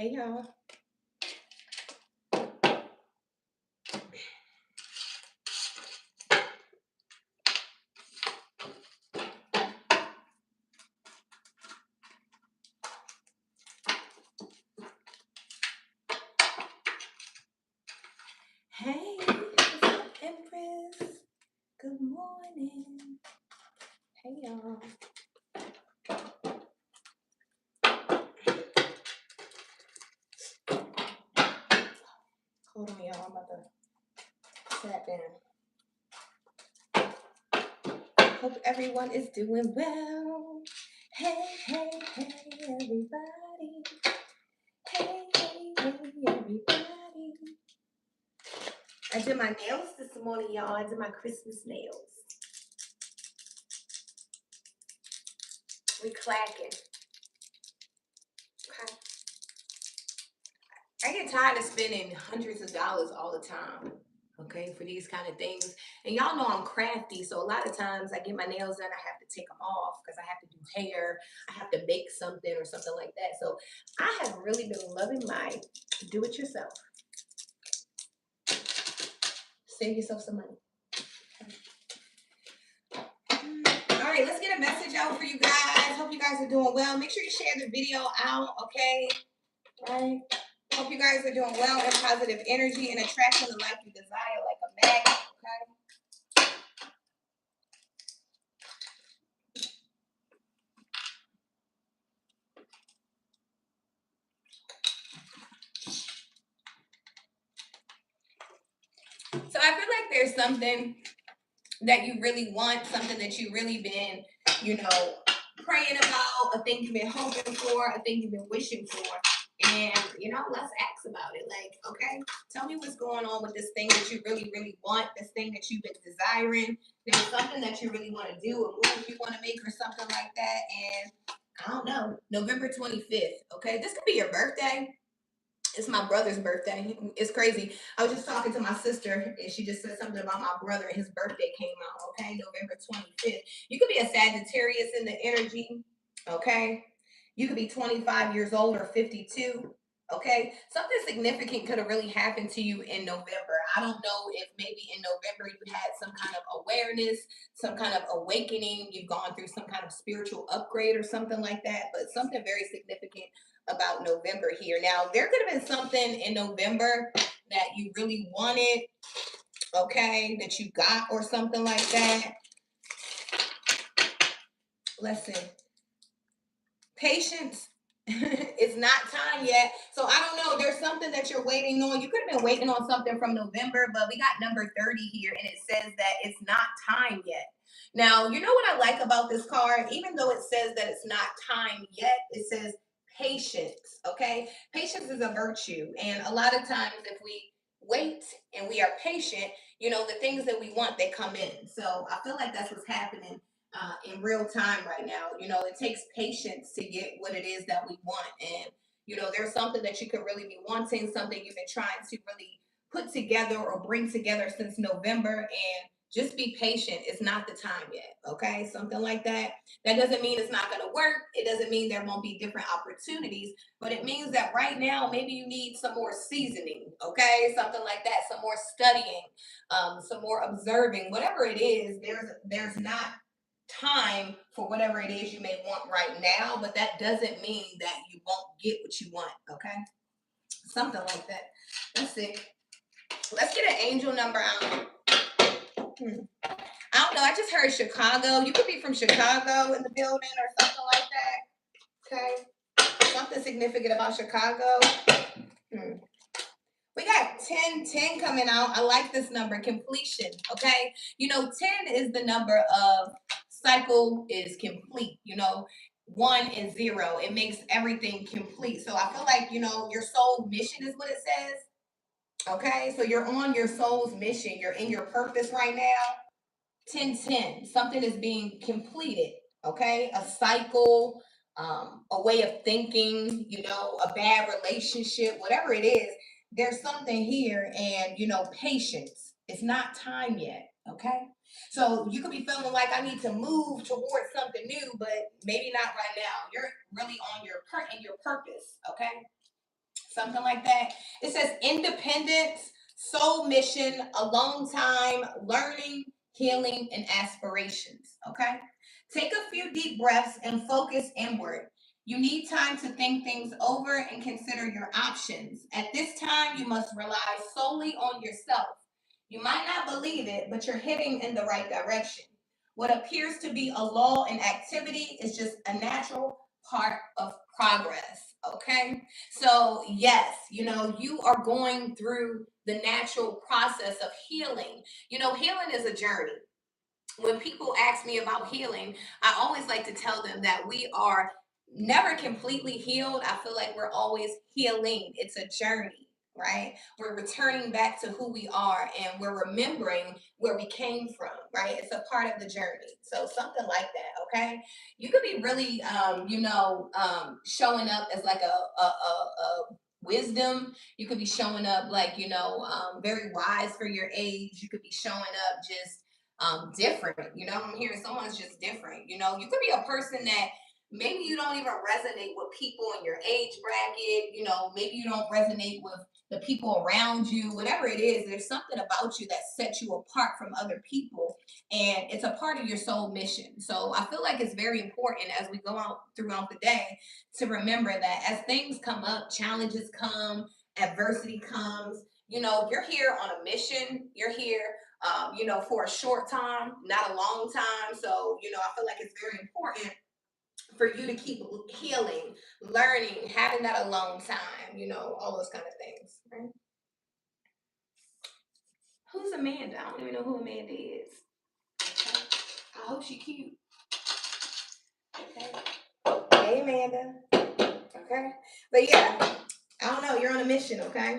Hey y'all. Hey, what's up, Empress? Good morning. Hey y'all. Hold on, y'all. I'm about to sat down. Hope everyone is doing well. Hey, hey, hey, everybody. Hey, hey, hey, everybody. I did my nails this morning, y'all. I did my Christmas nails. We clacking. Okay. I get tired of spending hundreds of dollars all the time, okay, for these kind of things. And y'all know I'm crafty, so a lot of times I get my nails done, I have to take them off because I have to do hair, I have to make something or something like that. So I have really been loving my do it yourself. Save yourself some money. All right, let's get a message out for you guys. Hope you guys are doing well. Make sure you share the video out, okay? All right. Hope you guys are doing well in positive energy and attracting the life you desire like a magnet, okay? So I feel like there's something that you really want, something that you really been, praying about, a thing you've been hoping for, a thing you've been wishing for. And, let's ask about it. Like, okay, tell me what's going on with this thing that you really, really want, this thing that you've been desiring. There's something that you really want to do, a move you want to make or something like that. And I don't know, November 25th, okay? This could be your birthday. It's my brother's birthday. It's crazy. I was just talking to my sister and she just said something about my brother and his birthday came out. Okay, November 25th. You could be a Sagittarius in the energy. Okay, you could be 25 years old or 52. Okay, something significant could have really happened to you in November. I don't know if maybe in November you had some kind of awareness, some kind of awakening. You've gone through some kind of spiritual upgrade or something like that, but something very significant about November here. Now, there could have been something in November that you really wanted, okay, that you got or something like that. Listen, patience. It's not time yet. So I don't know. There's something that you're waiting on. You could have been waiting on something from November, but we got number 30 here and it says that it's not time yet. Now, you know what I like about this card? Even though it says that it's not time yet, it says patience. Okay. Patience is a virtue. And a lot of times, if we wait and we are patient, the things that we want, they come in. So I feel like that's what's happening in real time right now. It takes patience to get what it is that we want. And, there's something that you could really be wanting, something you've been trying to really put together or bring together since November. And just be patient. It's not the time yet. Okay. Something like that. That doesn't mean it's not going to work. It doesn't mean there won't be different opportunities, but it means that right now, maybe you need some more seasoning. Okay. Something like that. Some more studying, some more observing, whatever it is. There's not time for whatever it is you may want right now, but that doesn't mean that you won't get what you want, okay? Something like that. Let's see. Let's get an angel number out. I don't know. I just heard Chicago. You could be from Chicago in the building or something like that. Okay. Something significant about Chicago. We got 10 coming out. I like this number, completion. Okay. 10 is the number of cycle is complete. 1 and 0. It makes everything complete. So I feel like, your soul mission is what it says. Okay. So you're on your soul's mission. You're in your purpose right now. 10. Something is being completed. Okay. A cycle, a way of thinking, a bad relationship, whatever it is, there's something here. And, patience. It's not time yet. Okay. So you could be feeling like I need to move towards something new, but maybe not right now. You're really on in your purpose. Okay. something like that. It says independence, soul mission, alone time, learning, healing, and aspirations. Okay. Take a few deep breaths and focus inward. You need time to think things over and consider your options. At this time, you must rely solely on yourself. You might not believe it, but you're heading in the right direction. What appears to be a lull in activity is just a natural part of progress. Okay. So, yes, you are going through the natural process of healing. Healing is a journey. When people ask me about healing, I always like to tell them that we are never completely healed. I feel like we're always healing. It's a journey, right? We're returning back to who we are and we're remembering where we came from, right? It's a part of the journey. So something like that, okay? You could be really, showing up as like a wisdom. You could be showing up like, very wise for your age. You could be showing up just different. I'm hearing someone's just different. You could be a person that maybe you don't even resonate with people in your age bracket. Maybe you don't resonate with the people around you. Whatever it is, there's something about you that sets you apart from other people, and it's a part of your soul mission. So I feel like it's very important as we go out throughout the day to remember that as things come up, challenges come, adversity comes. You're here on a mission. You're here for a short time, not a long time. So, I feel like it's very important for you to keep healing, learning, having that alone time, all those kind of things. Right? Who's Amanda? I don't even know who Amanda is. Okay. I hope she cute. Okay. Hey, Amanda. Okay. But yeah, I don't know. You're on a mission, okay?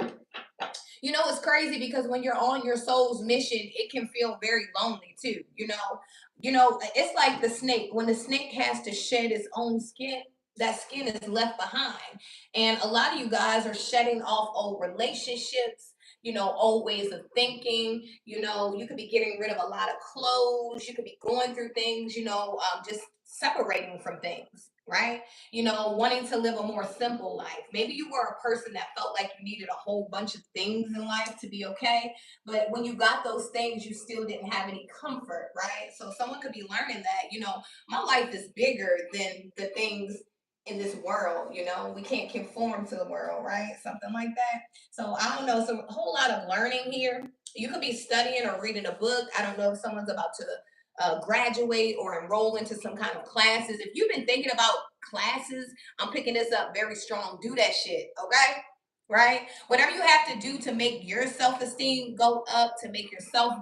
It's crazy because when you're on your soul's mission, it can feel very lonely too. It's like the snake. When the snake has to shed its own skin, that skin is left behind. And a lot of you guys are shedding off old relationships, old ways of thinking. You could be getting rid of a lot of clothes. You could be going through things, just separating from things, right? Wanting to live a more simple life. Maybe you were a person that felt like you needed a whole bunch of things in life to be okay. But when you got those things, you still didn't have any comfort, right? So someone could be learning that, my life is bigger than the things in this world. We can't conform to the world, right? Something like that. So I don't know. So a whole lot of learning here. You could be studying or reading a book. I don't know if someone's about to graduate or enroll into some kind of classes. If you've been thinking about classes, I'm picking this up very strong. Do that shit, okay? Right? Whatever you have to do to make your self esteem go up, to make yourself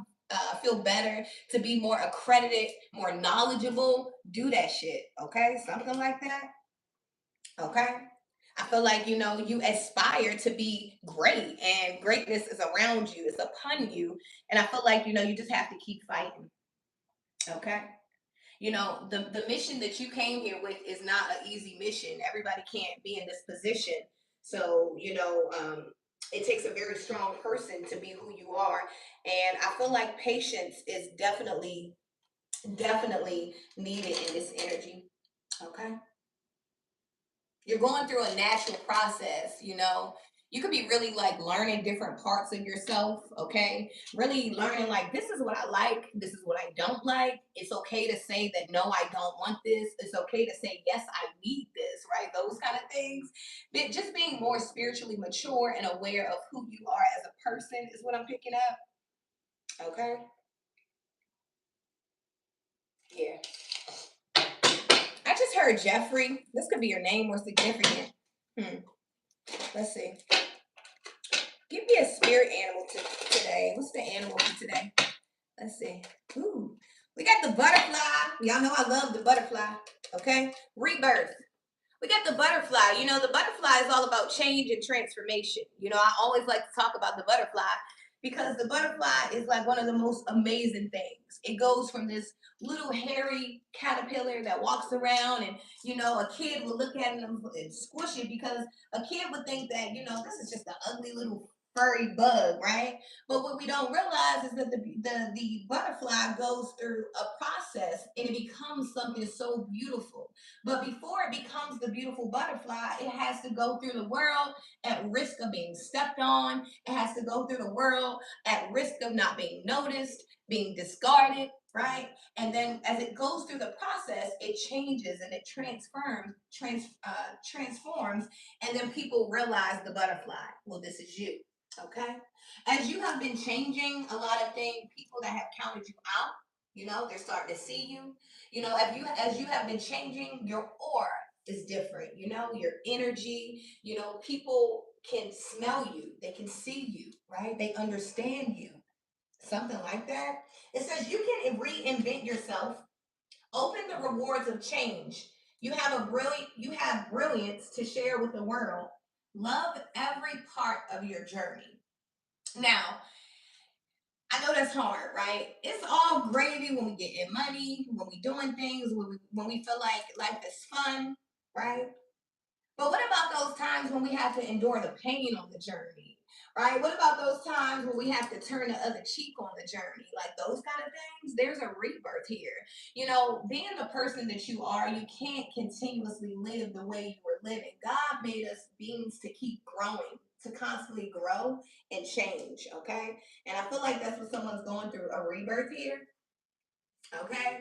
feel better, to be more accredited, more knowledgeable, do that shit, okay? Something like that, okay? I feel like, you aspire to be great and greatness is around you, it's upon you. And I feel like, you just have to keep fighting, okay? The mission that you came here with is not an easy mission. Everybody can't be in this position. So, it takes a very strong person to be who you are. And I feel like patience is definitely needed in this energy. Okay. You're going through a natural process. You could be really like learning different parts of yourself. Okay, really learning like, this is what I like, this is what I don't like. It's okay to say that no, I don't want this. It's okay to say yes, I need this, right? Those kind of things. But just being more spiritually mature and aware of who you are as a person is what I'm picking up. Okay. Yeah. I just heard Jeffrey. This could be your name or significant. Hmm. Let's see. Give me a spirit animal today. What's the animal for today? Let's see. Ooh, we got the butterfly. Y'all know I love the butterfly. Okay, rebirth. We got the butterfly. The butterfly is all about change and transformation. I always like to talk about the butterfly because the butterfly is like one of the most amazing things. It goes from this little hairy caterpillar that walks around, and a kid will look at it and squish it because a kid would think that this is just an ugly little furry bug, right? But what we don't realize is that the butterfly goes through a process and it becomes something so beautiful. But before it becomes the beautiful butterfly, it has to go through the world at risk of being stepped on. It has to go through the world at risk of not being noticed, being discarded, right? And then as it goes through the process, it changes and it transforms, and then people realize the butterfly. Well, this is you. Okay. As you have been changing a lot of things, people that have counted you out, they're starting to see you. As you have been changing, your aura is different, your energy, people can smell you, they can see you, right? They understand you. Something like that. It says you can reinvent yourself. Open the rewards of change. You have brilliance to share with the world. Love every part of your journey. Now, I know that's hard, right? It's all gravy when we get in money, when we doing things, when we feel like life is fun, right? But what about those times when we have to endure the pain on the journey, right? What about those times when we have to turn the other cheek on the journey? Like those kind of things, there's a rebirth here. Being the person that you are, you can't continuously live the way you were living. God made us beings to keep growing, to constantly grow and change, okay? And I feel like that's what someone's going through, a rebirth here, okay?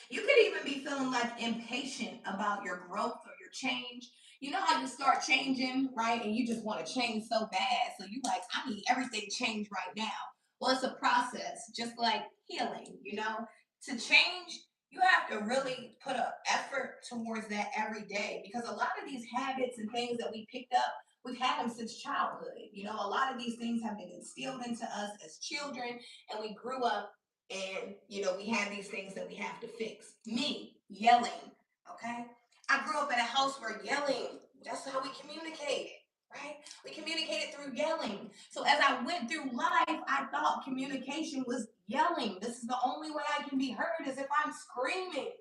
You could even be feeling like impatient about your growth or your change. You know how you start changing, right? And you just want to change so bad. So you like, I need everything changed right now. Well, it's a process, just like healing. To change, you have to really put an effort towards that every day because a lot of these habits and things that we picked up, we've had them since childhood. A lot of these things have been instilled into us as children, and we grew up and we have these things that we have to fix. Me yelling, okay? I grew up in a house where yelling, that's how we communicated, right? We communicated through yelling. So as I went through life, I thought communication was yelling. This is the only way I can be heard is if I'm screaming.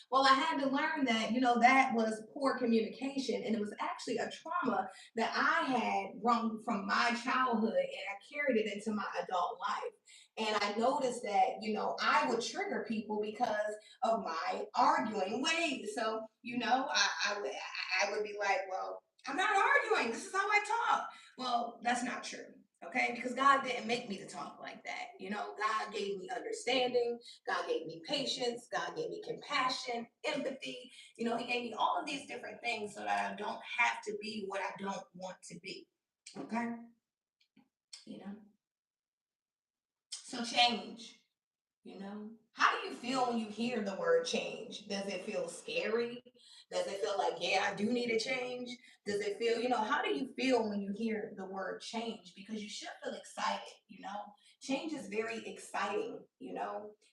Well, I had to learn that that was poor communication, and it was actually a trauma that I had wrung from my childhood, and I carried it into my adult life. And I noticed that, I would trigger people because of my arguing ways. So, I would be like, well, I'm not arguing. This is how I talk. Well, that's not true. Okay, because God didn't make me to talk like that. God gave me understanding, God gave me patience, God gave me compassion, empathy. He gave me all of these different things so that I don't have to be what I don't want to be. Okay, you know, so change. How do you feel when you hear the word change? Does it feel scary? Does it feel like, yeah, I do need a change? Does it feel, how do you feel when you hear the word change? Because you should feel excited. Change is very exciting,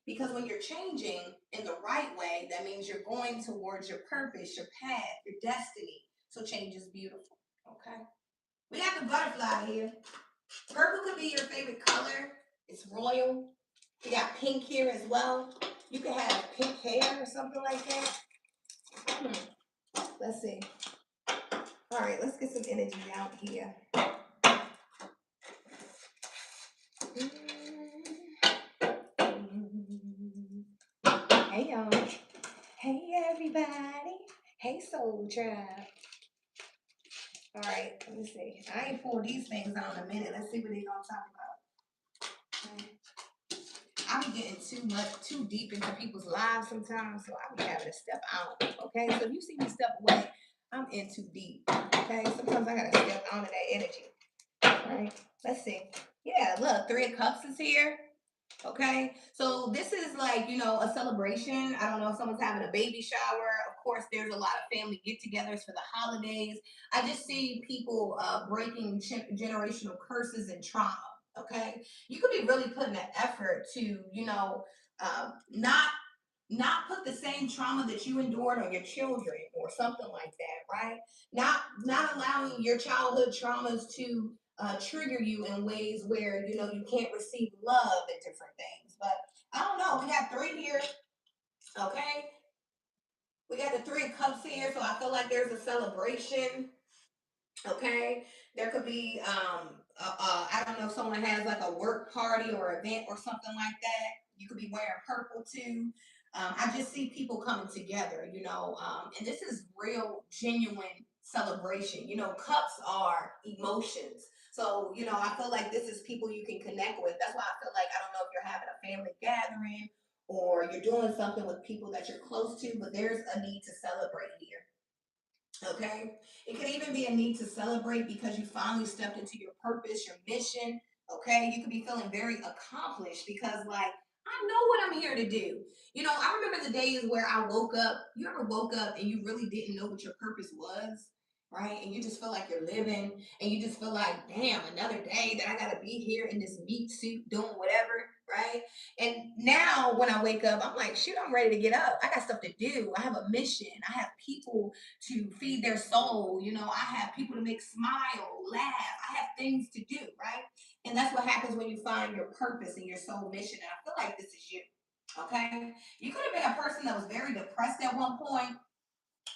because when you're changing in the right way, that means you're going towards your purpose, your path, your destiny. So change is beautiful. Okay. We got the butterfly here. Purple could be your favorite color. It's royal. We got pink here as well. You can have pink hair or something like that. Let's see. All right, let's get some energy out here. Hey y'all. Hey everybody. Hey Soul Tribe. All right, let me see. I ain't pulled these things out in a minute. Let's see what they gonna talk about. I be getting too deep into people's lives sometimes, so I be having to step out. Okay, so if you see me step away, I'm in too deep. Okay, sometimes I gotta step out of that energy. All right, let's see. Yeah, look, Three of Cups is here. Okay, so this is like a celebration. I don't know if someone's having a baby shower. Of course, there's a lot of family get-togethers for the holidays. I just see people breaking generational curses and trauma. Okay, you could be really putting an effort to not put the same trauma that you endured on your children or something like that, right? Not allowing your childhood traumas to trigger you in ways where you can't receive love and different things. But I don't know. We got three here, okay? We got the Three of Cups here, so I feel like there's a celebration. Okay, there could be I don't know if someone has like a work party or event or something like that. You could be wearing purple too. I just see people coming together, and this is real, genuine celebration. Cups are emotions. So, I feel like this is people you can connect with. That's why I feel like, I don't know if you're having a family gathering or you're doing something with people that you're close to, but there's a need to celebrate here. Okay. It could even be a need to celebrate because you finally stepped into your purpose, your mission. Okay. You could be feeling very accomplished because, like, I know what I'm here to do. I remember the days where I woke up. You ever woke up and you really didn't know what your purpose was? Right. And you just feel like you're living and you just feel like, damn, another day that I got to be here in this meat suit doing whatever. Right. And now when I wake up, I'm like, shoot, I'm ready to get up. I got stuff to do. I have a mission. I have people to feed their soul. I have people to make smile, laugh. I have things to do, right? And that's what happens when you find your purpose and your soul mission. And I feel like this is you. Okay. You could have been a person that was very depressed at one point,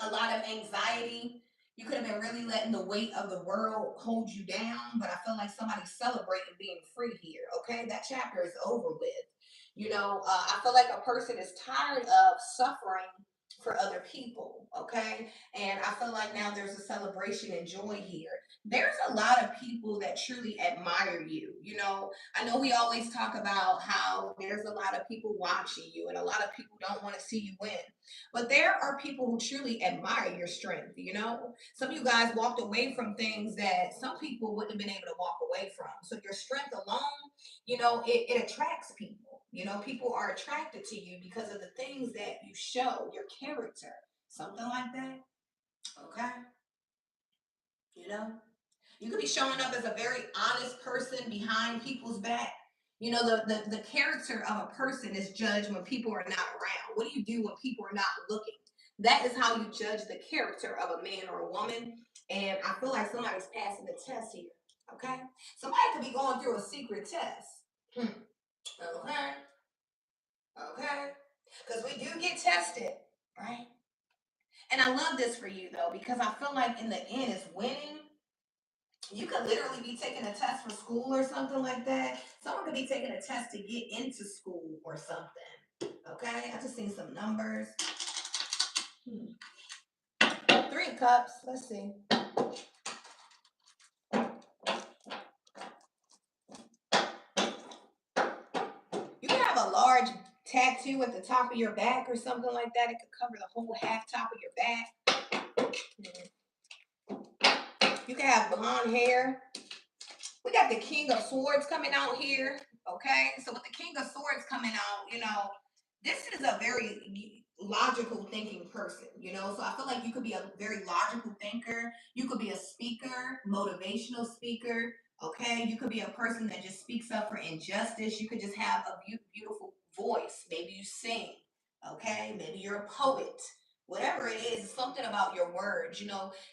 a lot of anxiety. You could have been really letting the weight of the world hold you down, but I feel like somebody's celebrating being free here. Okay. That chapter is over with. I feel like a person is tired of suffering for other people. Okay. And I feel like now there's a celebration and joy here. There's a lot of people that truly admire you. I know we always talk about how there's a lot of people watching you and a lot of people don't want to see you win. But there are people who truly admire your strength. Some of you guys walked away from things that some people wouldn't have been able to walk away from. So your strength alone, it attracts people. People are attracted to you because of the things that you show, your character, something like that. Okay. You know, you could be showing up as a very honest person behind people's back. The character of a person is judged when people are not around. What do you do when people are not looking? That is how you judge the character of a man or a woman. And I feel like somebody's passing the test here. Okay. Somebody could be going through a secret test. Okay. Okay. Because we do get tested, right? And I love this for you though, because I feel like in the end, it's winning. You could literally be taking a test for school or something like that. Someone could be taking a test to get into school or something. Okay, I just seen some numbers. 3 cups. Let's see. You can have a large tattoo at the top of your back or something like that. It could cover the whole half top of your back. You can have blonde hair. We got the King of Swords coming out here. Okay, so with the King of Swords coming out, this is a very logical thinking person. So I feel like you could be a very logical thinker. You could be a speaker, motivational speaker. Okay, you could be a person that just speaks up for injustice. You could just have a beautiful voice. Maybe you sing. Okay, maybe you're a poet. Whatever it is, something about your words.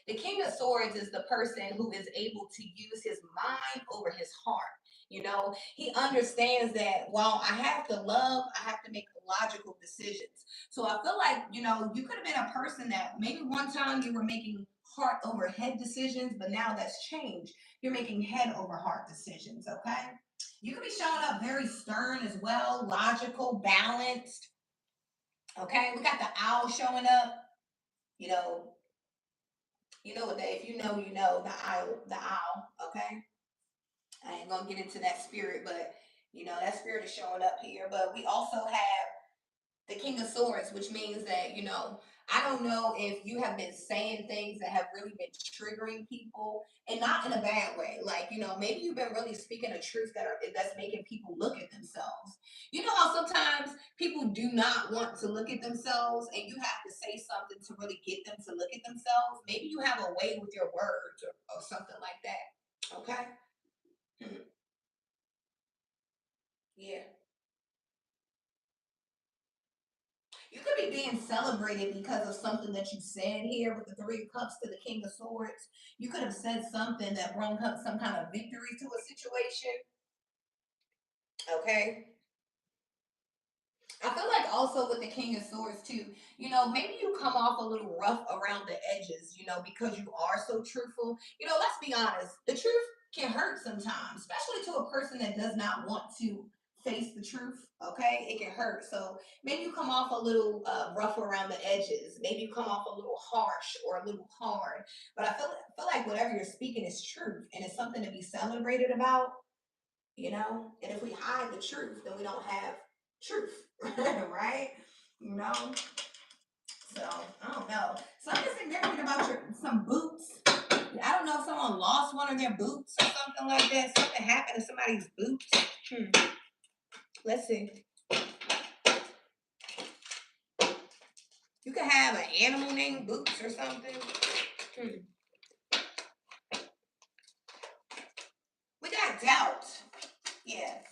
The King of Swords is the person who is able to use his mind over his heart. He understands that while I have to love, I have to make logical decisions. So I feel like, you could have been a person that maybe one time you were making heart over head decisions, but now that's changed. You're making head over heart decisions, okay? You could be showing up very stern as well, logical, balanced. Okay, we got the owl showing up. You know, what they, if you know, the owl. Okay, I ain't gonna get into that spirit, but that spirit is showing up here. But we also have the King of Swords, which means that, I don't know if you have been saying things that have really been triggering people and not in a bad way. Like, maybe you've been really speaking a truth that's making people look at themselves. You know how sometimes people do not want to look at themselves and you have to say something to really get them to look at themselves. Maybe you have a way with your words or something like that. Okay? Hmm. Yeah. You could be being celebrated because of something that you said here with the 3 cups to the King of Swords. You could have said something that brought up some kind of victory to a situation. Okay. I feel like also with the King of Swords too, maybe you come off a little rough around the edges, because you are so truthful. Let's be honest. The truth can hurt sometimes, especially to a person that does not want to face the truth. Okay, it can hurt. So maybe you come off a little rough around the edges. Maybe you come off a little harsh or a little hard. But I feel like whatever you're speaking is truth, and it's something to be celebrated about. You know, and if we hide the truth, then we don't have truth, right? You know. So I don't know. So I'm just thinking about some boots. I don't know if someone lost one of their boots or something like that. Something happened to somebody's boots. Let's see. You could have an animal named Boots or something. We got doubt. Yes.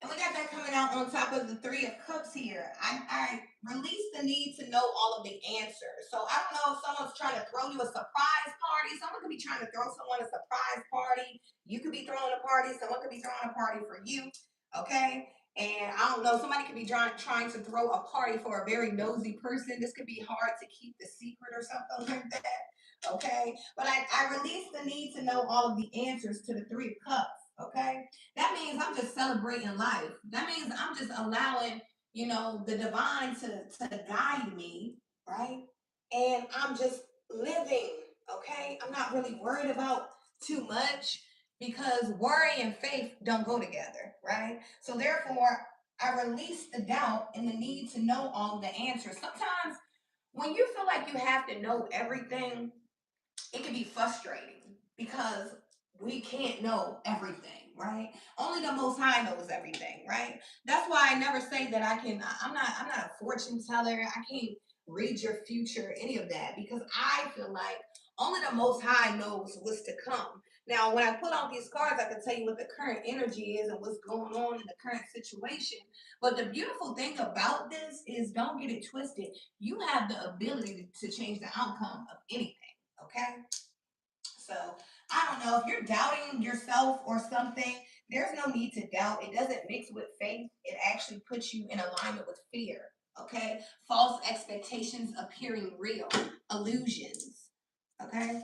And we got that coming out on top of the Three of Cups here. I release the need to know all of the answers. So I don't know if someone's trying to throw you a surprise party. Someone could be trying to throw someone a surprise party. You could be throwing a party. Someone could be throwing a party for you. Okay? And I don't know, somebody could be trying to throw a party for a very nosy person. This could be hard to keep the secret or something like that. Okay? But I release the need to know all of the answers to the Three of Cups. Okay? That means I'm just celebrating life. That means I'm just allowing, the divine to guide me, right? And I'm just living, okay? I'm not really worried about too much because worry and faith don't go together, right? So therefore, I release the doubt and the need to know all the answers. Sometimes when you feel like you have to know everything, it can be frustrating because we can't know everything, right? Only the Most High knows everything, right? That's why I never say that I can. I'm not a fortune teller. I can't read your future, any of that, because I feel like only the Most High knows what's to come. Now, when I put on these cards, I can tell you what the current energy is and what's going on in the current situation. But the beautiful thing about this is, don't get it twisted. You have the ability to change the outcome of anything. Okay. So I don't know if you're doubting yourself or something, there's no need to doubt. It doesn't mix with faith. It actually puts you in alignment with fear. Okay. False expectations appearing real, illusions. Okay.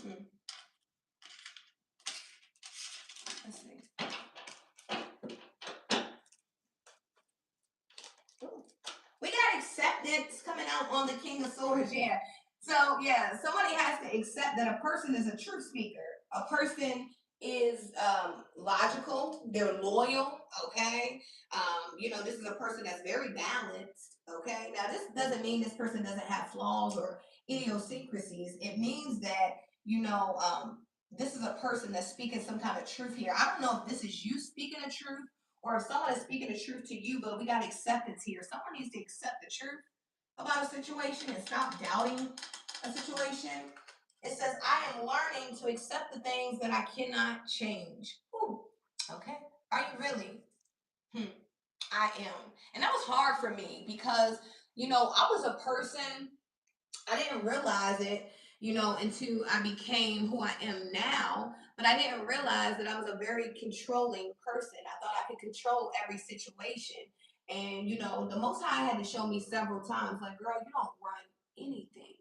Mm, let's see. Ooh. We got acceptance coming out on the King of Swords. Yeah. So yeah, somebody has to accept that a person is a truth speaker. A person is logical. They're loyal. Okay. This is a person that's very balanced. Okay. Now this doesn't mean this person doesn't have flaws or idiosyncrasies. It means that this is a person that's speaking some kind of truth here. I don't know if this is you speaking the truth or if someone is speaking the truth to you, but we got acceptance here. Someone needs to accept the truth about a situation and stop doubting a situation. It says, I am learning to accept the things that I cannot change. Ooh, okay. Are you really? Hmm, I am. And that was hard for me because, I was a person, I didn't realize it, until I became who I am now. But I didn't realize that I was a very controlling person. I thought I could control every situation. And, the Most High had to show me several times, like, girl, you don't run anything.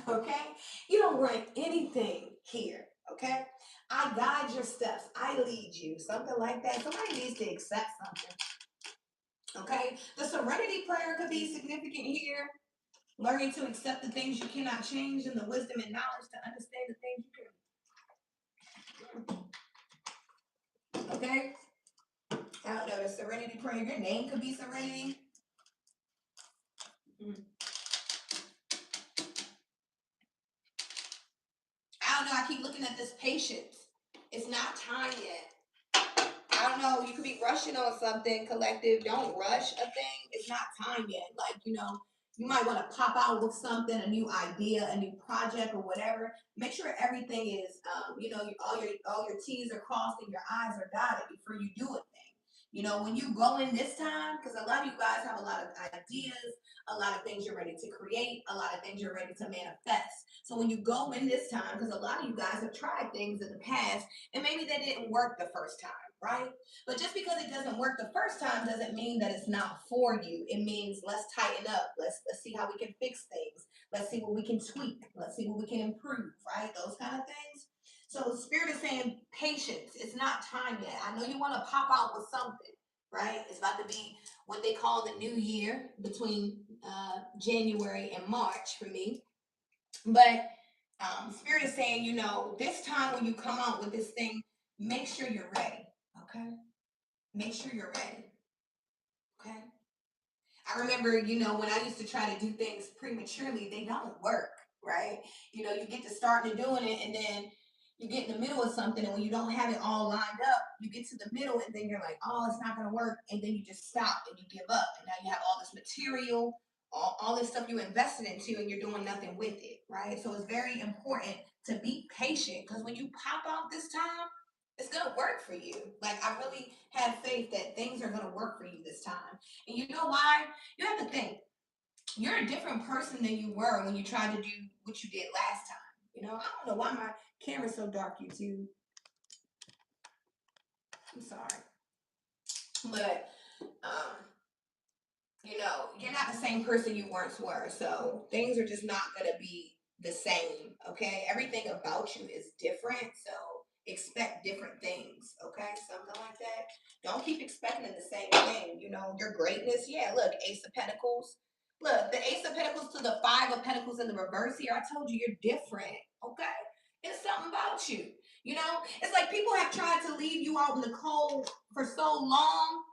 Okay? You don't run anything here. Okay? I guide your steps. I lead you. Something like that. Somebody needs to accept something. Okay? The serenity prayer could be significant here. Learning to accept the things you cannot change and the wisdom and knowledge to understand the things you can. Okay? I don't know, the serenity prayer. Your name could be serenity. Mm. I don't know. I keep looking at this patience. It's not time yet. I don't know. You could be rushing on something, collective. Don't rush a thing. It's not time yet. Like, you might want to pop out with something, a new idea, a new project, or whatever. Make sure everything is, all your T's are crossed and your I's are dotted before you do a thing. When you go in this time, because a lot of you guys have a lot of ideas, a lot of things you're ready to create, a lot of things you're ready to manifest. So when you go in this time, because a lot of you guys have tried things in the past and maybe they didn't work the first time, right? But just because it doesn't work the first time doesn't mean that it's not for you. It means let's tighten up. Let's see how we can fix things. Let's see what we can tweak. Let's see what we can improve, right? Those kind of things. So the Spirit is saying patience. It's not time yet. I know you want to pop out with something, right? It's about to be what they call the new year between January and March for me. But Spirit is saying, this time when you come out with this thing, make sure you're ready. Okay. Make sure you're ready. Okay. I remember, when I used to try to do things prematurely, they don't work, right? You get to starting and doing it, and then you get in the middle of something, and when you don't have it all lined up, you get to the middle, and then you're like, oh, it's not going to work. And then you just stop and you give up. And now you have all this material, all this stuff you invested into, and you're doing nothing with it, right? So it's very important to be patient because when you pop out this time, it's going to work for you. Like, I really have faith that things are going to work for you this time. And you know why? You have to think you're a different person than you were when you tried to do what you did last time. I don't know why my camera's so dark, YouTube. I'm sorry. But, you're not the same person you once were. So things are just not going to be the same. Okay. Everything about you is different. So expect different things. Okay. Something like that. Don't keep expecting the same thing. Your greatness. Yeah. Look, Ace of Pentacles. Look, the Ace of Pentacles to the Five of Pentacles in the reverse here. I told you you're different. Okay. It's something about you. It's like people have tried to leave you out in the cold for so long.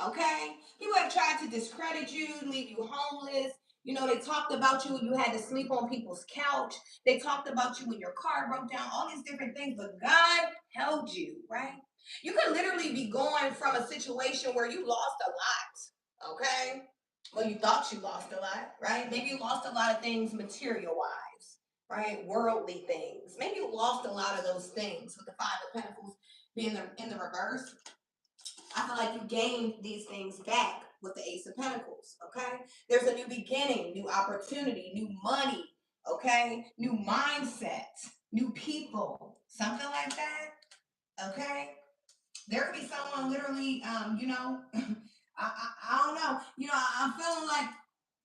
Okay? People have tried to discredit you, leave you homeless. They talked about you when you had to sleep on people's couch. They talked about you when your car broke down, all these different things, but God held you, right? You could literally be going from a situation where you lost a lot, okay? Well, you thought you lost a lot, right? Maybe you lost a lot of things material wise, right? Worldly things. Maybe you lost a lot of those things with the Five of Pentacles being in the reverse. I feel like you gained these things back with the Ace of Pentacles, okay? There's a new beginning, new opportunity, new money, okay? New mindset, new people, something like that, okay? There could be someone literally, I don't know. I'm feeling like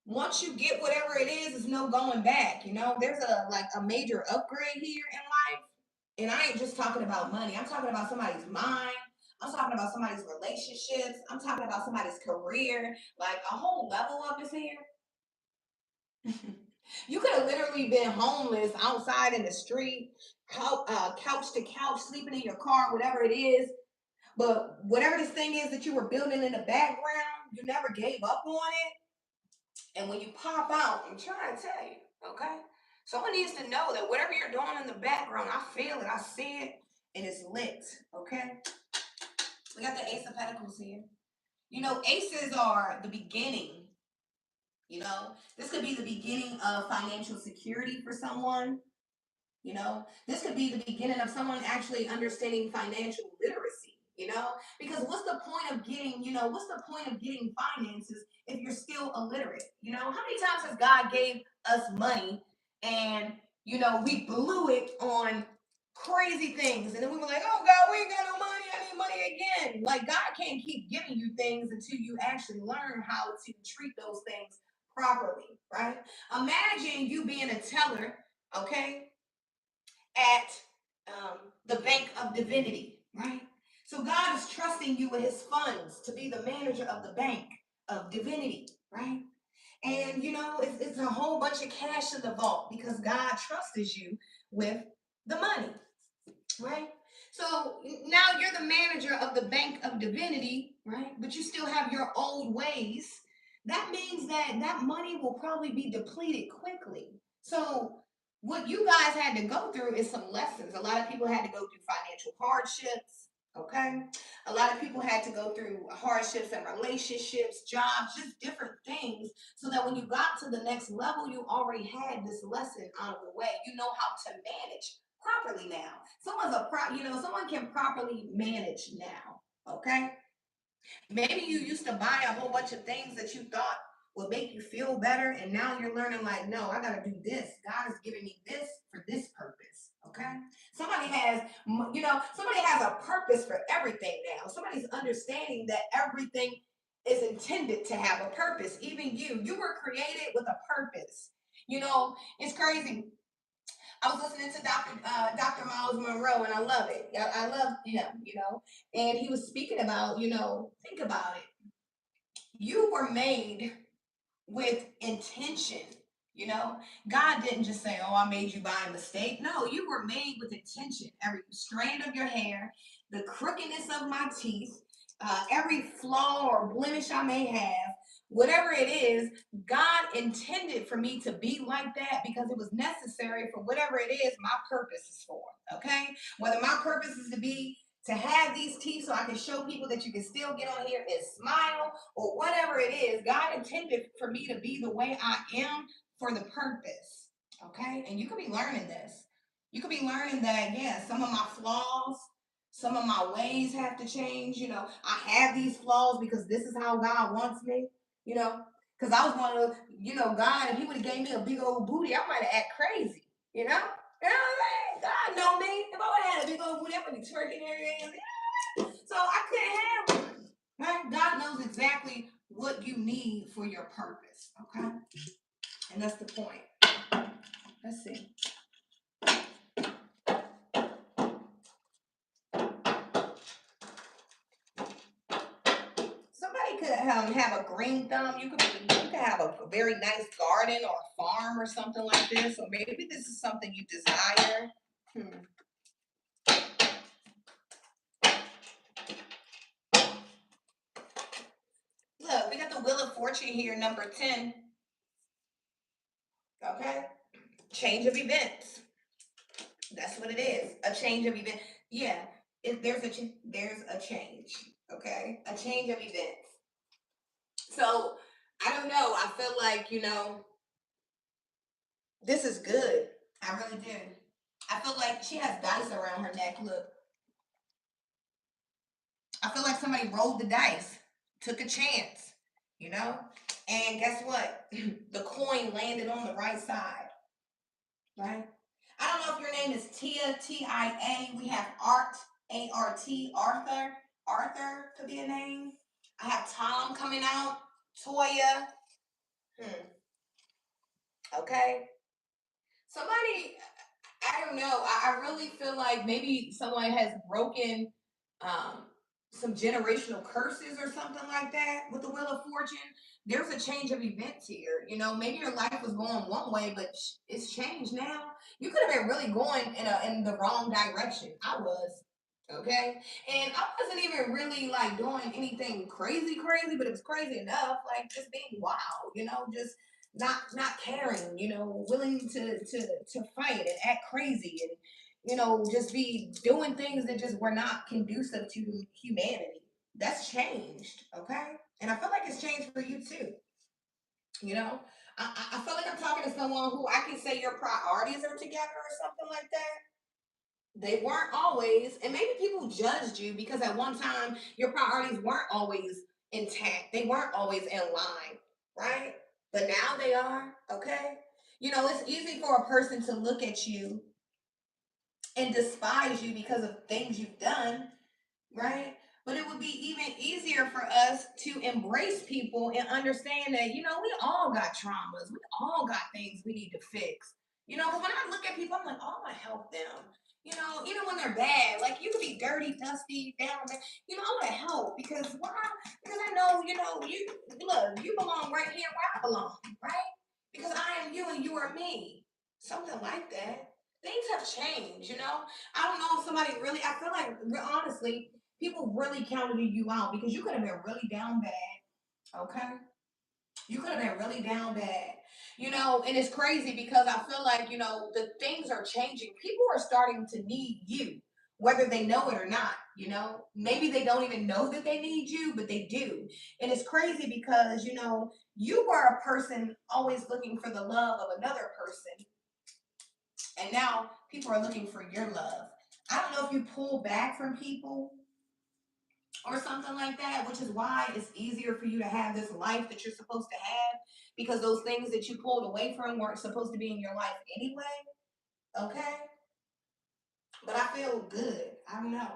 once you get whatever it is, there's no going back, There's a major upgrade here in life. And I ain't just talking about money. I'm talking about somebody's mind. I'm talking about somebody's relationships. I'm talking about somebody's career. Like a whole level up is here. You could have literally been homeless outside in the street, couch to couch, sleeping in your car, whatever it is. But whatever this thing is that you were building in the background, you never gave up on it. And when you pop out, I'm trying to tell you, okay? Someone needs to know that whatever you're doing in the background, I feel it, I see it, and it's lit, okay? We got the Ace of Pentacles here. Aces are the beginning. This could be the beginning of financial security for someone. This could be the beginning of someone actually understanding financial literacy. Because what's the point of getting finances if you're still illiterate? How many times has God gave us money and we blew it on crazy things, and then we were like, oh God, we ain't got no money, I need money again. Like, God can't keep giving you things until you actually learn how to treat those things properly, right? Imagine you being a teller, okay, at the Bank of Divinity, right? So God is trusting you with his funds to be the manager of the Bank of Divinity, right? And it's a whole bunch of cash in the vault because God trusts you with the money, right? So now you're the manager of the Bank of Divinity, right? But you still have your old ways. That means that money will probably be depleted quickly. So what you guys had to go through is some lessons. A lot of people had to go through financial hardships. Okay. A lot of people had to go through hardships and relationships, jobs, just different things, so that when you got to the next level, you already had this lesson out of the way. You know how to manage properly now. Someone can properly manage now. Okay. Maybe you used to buy a whole bunch of things that you thought would make you feel better, and now you're learning like, no, I got to do this. God is giving me this for this purpose. Okay. Somebody has a purpose for everything now. Somebody's understanding that everything is intended to have a purpose. Even you were created with a purpose. It's crazy. I was listening to Dr. Miles Monroe, and I love it. I love him, and he was speaking about, think about it. You were made with intention. You know, God didn't just say, "Oh, I made you by mistake." No, you were made with intention. Every strand of your hair, the crookedness of my teeth, every flaw or blemish I may have, whatever it is, God intended for me to be like that because it was necessary for whatever it is my purpose is for. Okay, whether my purpose is to have these teeth so I can show people that you can still get on here and smile, or whatever it is, God intended for me to be the way I am for the purpose. Okay? And you could be learning this. You could be learning that, yeah, some of my flaws, some of my ways have to change. I have these flaws because this is how God wants me, you know? Because I was one of those, God, if He would have gave me a big old booty, I might have act crazy, you know? You know what I'm saying? God know me. If I would have had a big old booty, I would be twerking everything. So I couldn't have it. Right? God knows exactly what you need for your purpose. Okay? And that's the point. Let's see. Somebody could have a green thumb. You could have a very nice garden or a farm or something like this, or maybe this is something you desire. Look, we got the Wheel of Fortune here, number 10. Okay? Change of events. That's what it is. A change of events. Yeah, there's a change. Okay? A change of events. So I don't know. I feel like, this is good. I really do. I feel like she has dice around her neck. Look, I feel like somebody rolled the dice, took a chance, you know? And guess what? The coin landed on the right side, right? I don't know if your name is Tia, Tia. We have Art, Art, Arthur. Arthur could be a name. I have Tom coming out, Toya. Okay. Somebody, I don't know. I really feel like maybe someone has broken um, some generational curses or something like that with the Wheel of Fortune. There's a change of events here. Maybe your life was going one way, but it's changed now. You could have been really going in the wrong direction. I was. Okay. And I wasn't even really like doing anything crazy, but it was crazy enough, like just being wild, just not caring, willing to fight and act crazy and just be doing things that just were not conducive to humanity. That's changed, okay? And I feel like it's changed for you too. I feel like I'm talking to someone who I can say your priorities are together or something like that. They weren't always, and maybe people judged you because at one time your priorities weren't always intact. They weren't always in line, right? But now they are, okay? It's easy for a person to look at you and despise you because of things you've done, right? But it would be even easier for us to embrace people and understand that, we all got traumas. We all got things we need to fix. Because when I look at people, I'm like, oh, I want to help them. Even when they're bad, like you could be dirty, dusty, down bad. I want to help because why? Because I know, you belong right here where I belong, right? Because I am you and you are me. Something like that. Things have changed, I don't know if somebody really, I feel like, honestly, people really counted you out because you could have been really down bad. Okay. You could have been really down bad. And it's crazy because I feel like, the things are changing. People are starting to need you, whether they know it or not. Maybe they don't even know that they need you, but they do. And it's crazy because, you were a person always looking for the love of another person. And now people are looking for your love. I don't know if you pull back from people or something like that, which is why it's easier for you to have this life that you're supposed to have because those things that you pulled away from weren't supposed to be in your life anyway. Okay? But I feel good. I don't know.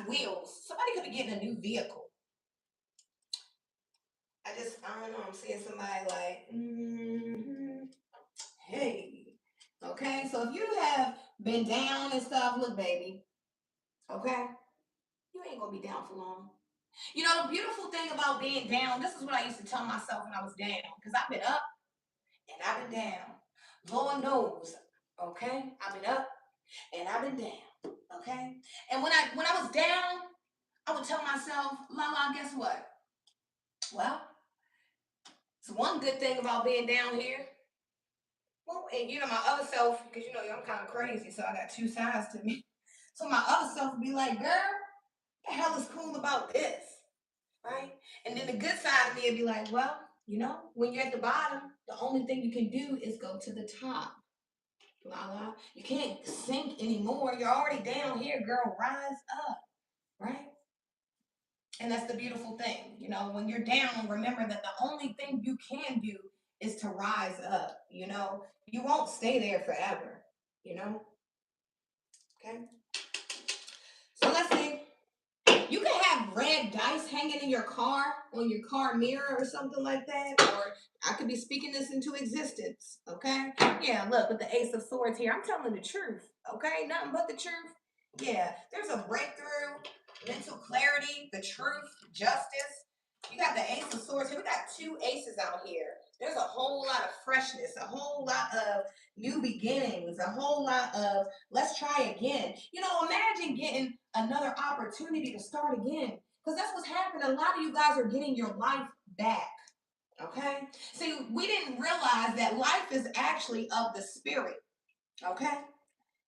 Wheels. Somebody could be getting a new vehicle. I don't know. I'm seeing somebody like, hey. Okay, so if you have been down and stuff, look, baby, okay, you ain't gonna be down for long. You know, the beautiful thing about being down, this is what I used to tell myself when I was down, because I've been up and I've been down. Lord knows, okay? I've been up and I've been down, okay? And when I was down, I would tell myself, La, guess what? Well, it's one good thing about being down here. Well, and you know, my other self, because you know, I'm kind of crazy, so I got two sides to me. So my other self would be like, girl, what the hell is cool about this? Right? And then the good side of me would be like, well, you know, when you're at the bottom, the only thing you can do is go to the top. La la. You can't sink anymore. You're already down here, girl. Rise up. Right? And that's the beautiful thing. You know, when you're down, remember that the only thing you can do is to rise up. You know, you won't stay there forever. You know? Okay. So let's see. You can have red dice hanging in your car, on your car mirror or something like that. Or I could be speaking this into existence. Okay? Yeah, look, with the Ace of Swords here, I'm telling the truth. Okay? Nothing but the truth. Yeah, there's a breakthrough, mental clarity, the truth, justice. You got the Ace of Swords here. We got two aces out here. There's a whole lot of freshness, a whole lot of new beginnings, a whole lot of let's try again. You know, imagine getting another opportunity to start again. Because that's what's happening. A lot of you guys are getting your life back. Okay? See, we didn't realize that life is actually of the spirit. Okay?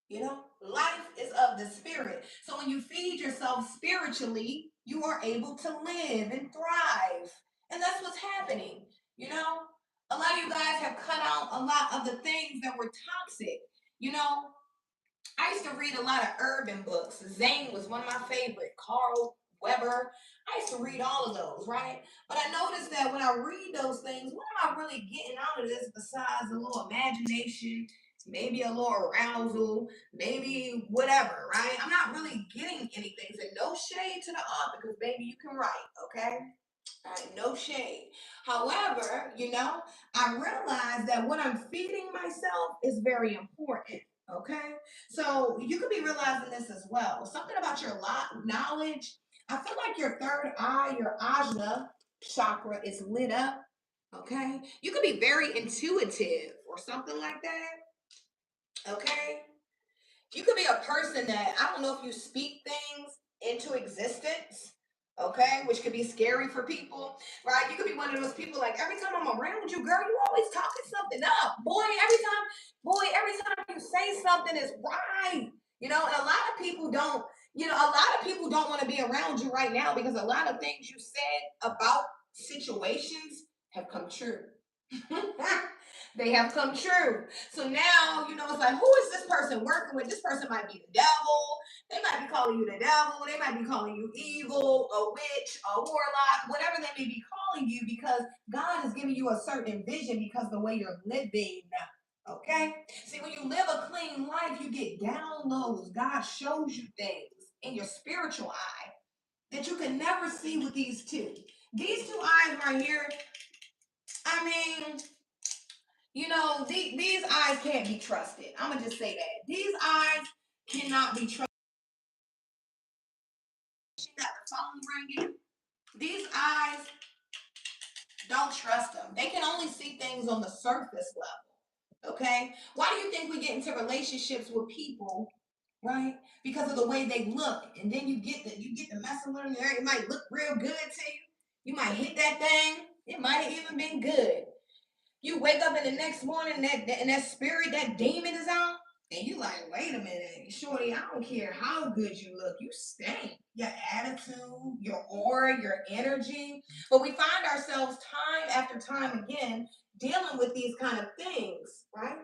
You know, life is of the spirit. So when you feed yourself spiritually, you are able to live and thrive. And that's what's happening. You know, a lot of you guys have cut out a lot of the things that were toxic. You know, I used to read a lot of urban books. Zane was one of my favorite. Carl Weber. I used to read all of those, right? But I noticed that when I read those things, what am I really getting out of this besides a little imagination, maybe a little arousal, maybe whatever, right? I'm not really getting anything. So no shade to the author, because baby, you can write, okay? All right, no shade. However, you know, I realize that what I'm feeding myself is very important. Okay, so you could be realizing this as well. Something about your knowledge. I feel like your third eye, your ajna chakra, is lit up. Okay, you could be very intuitive or something like that. Okay, you could be a person that I don't know if you speak things into existence, okay, which could be scary for people, right? You could be one of those people like every time I'm around you, girl, you always talking something up, every time you say something is right, you know. And a lot of people don't, you know, a lot of people don't want to be around you right now because a lot of things you said about situations have come true. They have come true. So now, you know, it's like, who is this person working with? This person might be the devil. They might be calling you the devil. They might be calling you evil, a witch, a warlock, whatever they may be calling you, because God is giving you a certain vision because the way you're living. Okay? See, when you live a clean life, you get downloads. God shows you things in your spiritual eye that you can never see with these two. These two eyes right here, I mean, you know, these eyes can't be trusted. I'm going to just say that. These eyes cannot be trusted. She got the phone ringing. These eyes, don't trust them. They can only see things on the surface level. Okay? Why do you think we get into relationships with people, right? Because of the way they look. And then you get the messing with them there. It might look real good to you. You might hit that thing. It might have even been good. You wake up in the next morning, that spirit, that demon is on, and you like, wait a minute, shorty, I don't care how good you look, you stink. Your attitude, your aura, your energy. But we find ourselves time after time again dealing with these kind of things, right?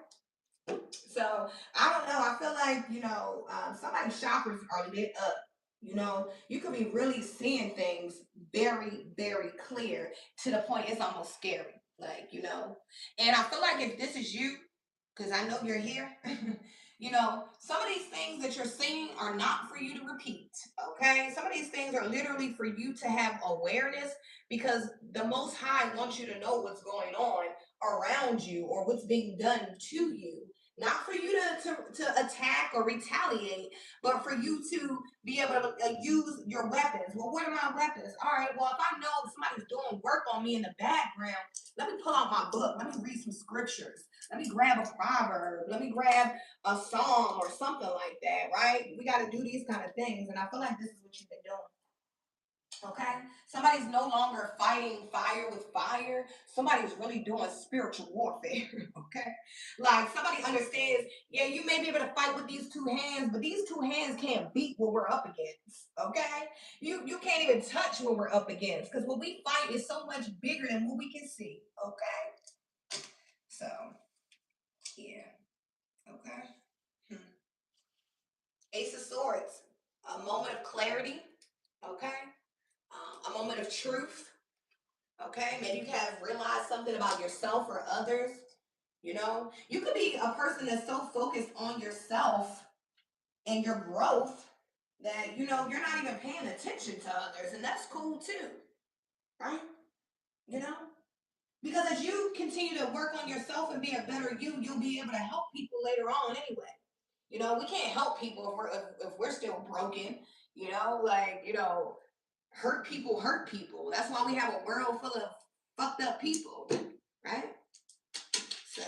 So I don't know. I feel like, you know, somebody's chakras are lit up. You know, you could be really seeing things very, very clear to the point it's almost scary. Like, you know, and I feel like if this is you, because I know you're here, you know, some of these things that you're seeing are not for you to repeat. Okay. Some of these things are literally for you to have awareness, because the Most High wants you to know what's going on around you or what's being done to you. Not for you to attack or retaliate, but for you to be able to use your weapons. Well, what are my weapons? All right, well, if I know somebody's doing work on me in the background, let me pull out my book. Let me read some scriptures. Let me grab a proverb. Let me grab a psalm or something like that, right? We got to do these kind of things. And I feel like this is what you've been doing. Okay? Somebody's no longer fighting fire with fire. Somebody's really doing spiritual warfare. Okay? Like somebody understands, yeah, you may be able to fight with these two hands, but these two hands can't beat what we're up against. Okay? You can't even touch what we're up against because what we fight is so much bigger than what we can see. Okay? So, yeah. Okay. Hmm. Ace of Swords, a moment of clarity. Okay? A moment of truth. Okay, maybe you have realized something about yourself or others. You know, you could be a person that's so focused on yourself and your growth that you're not even paying attention to others, and that's cool too, right? You know, because as you continue to work on yourself and be a better you, you'll be able to help people later on anyway. We can't help people if we're still broken. Hurt people hurt people. That's why we have a world full of fucked up people, right? So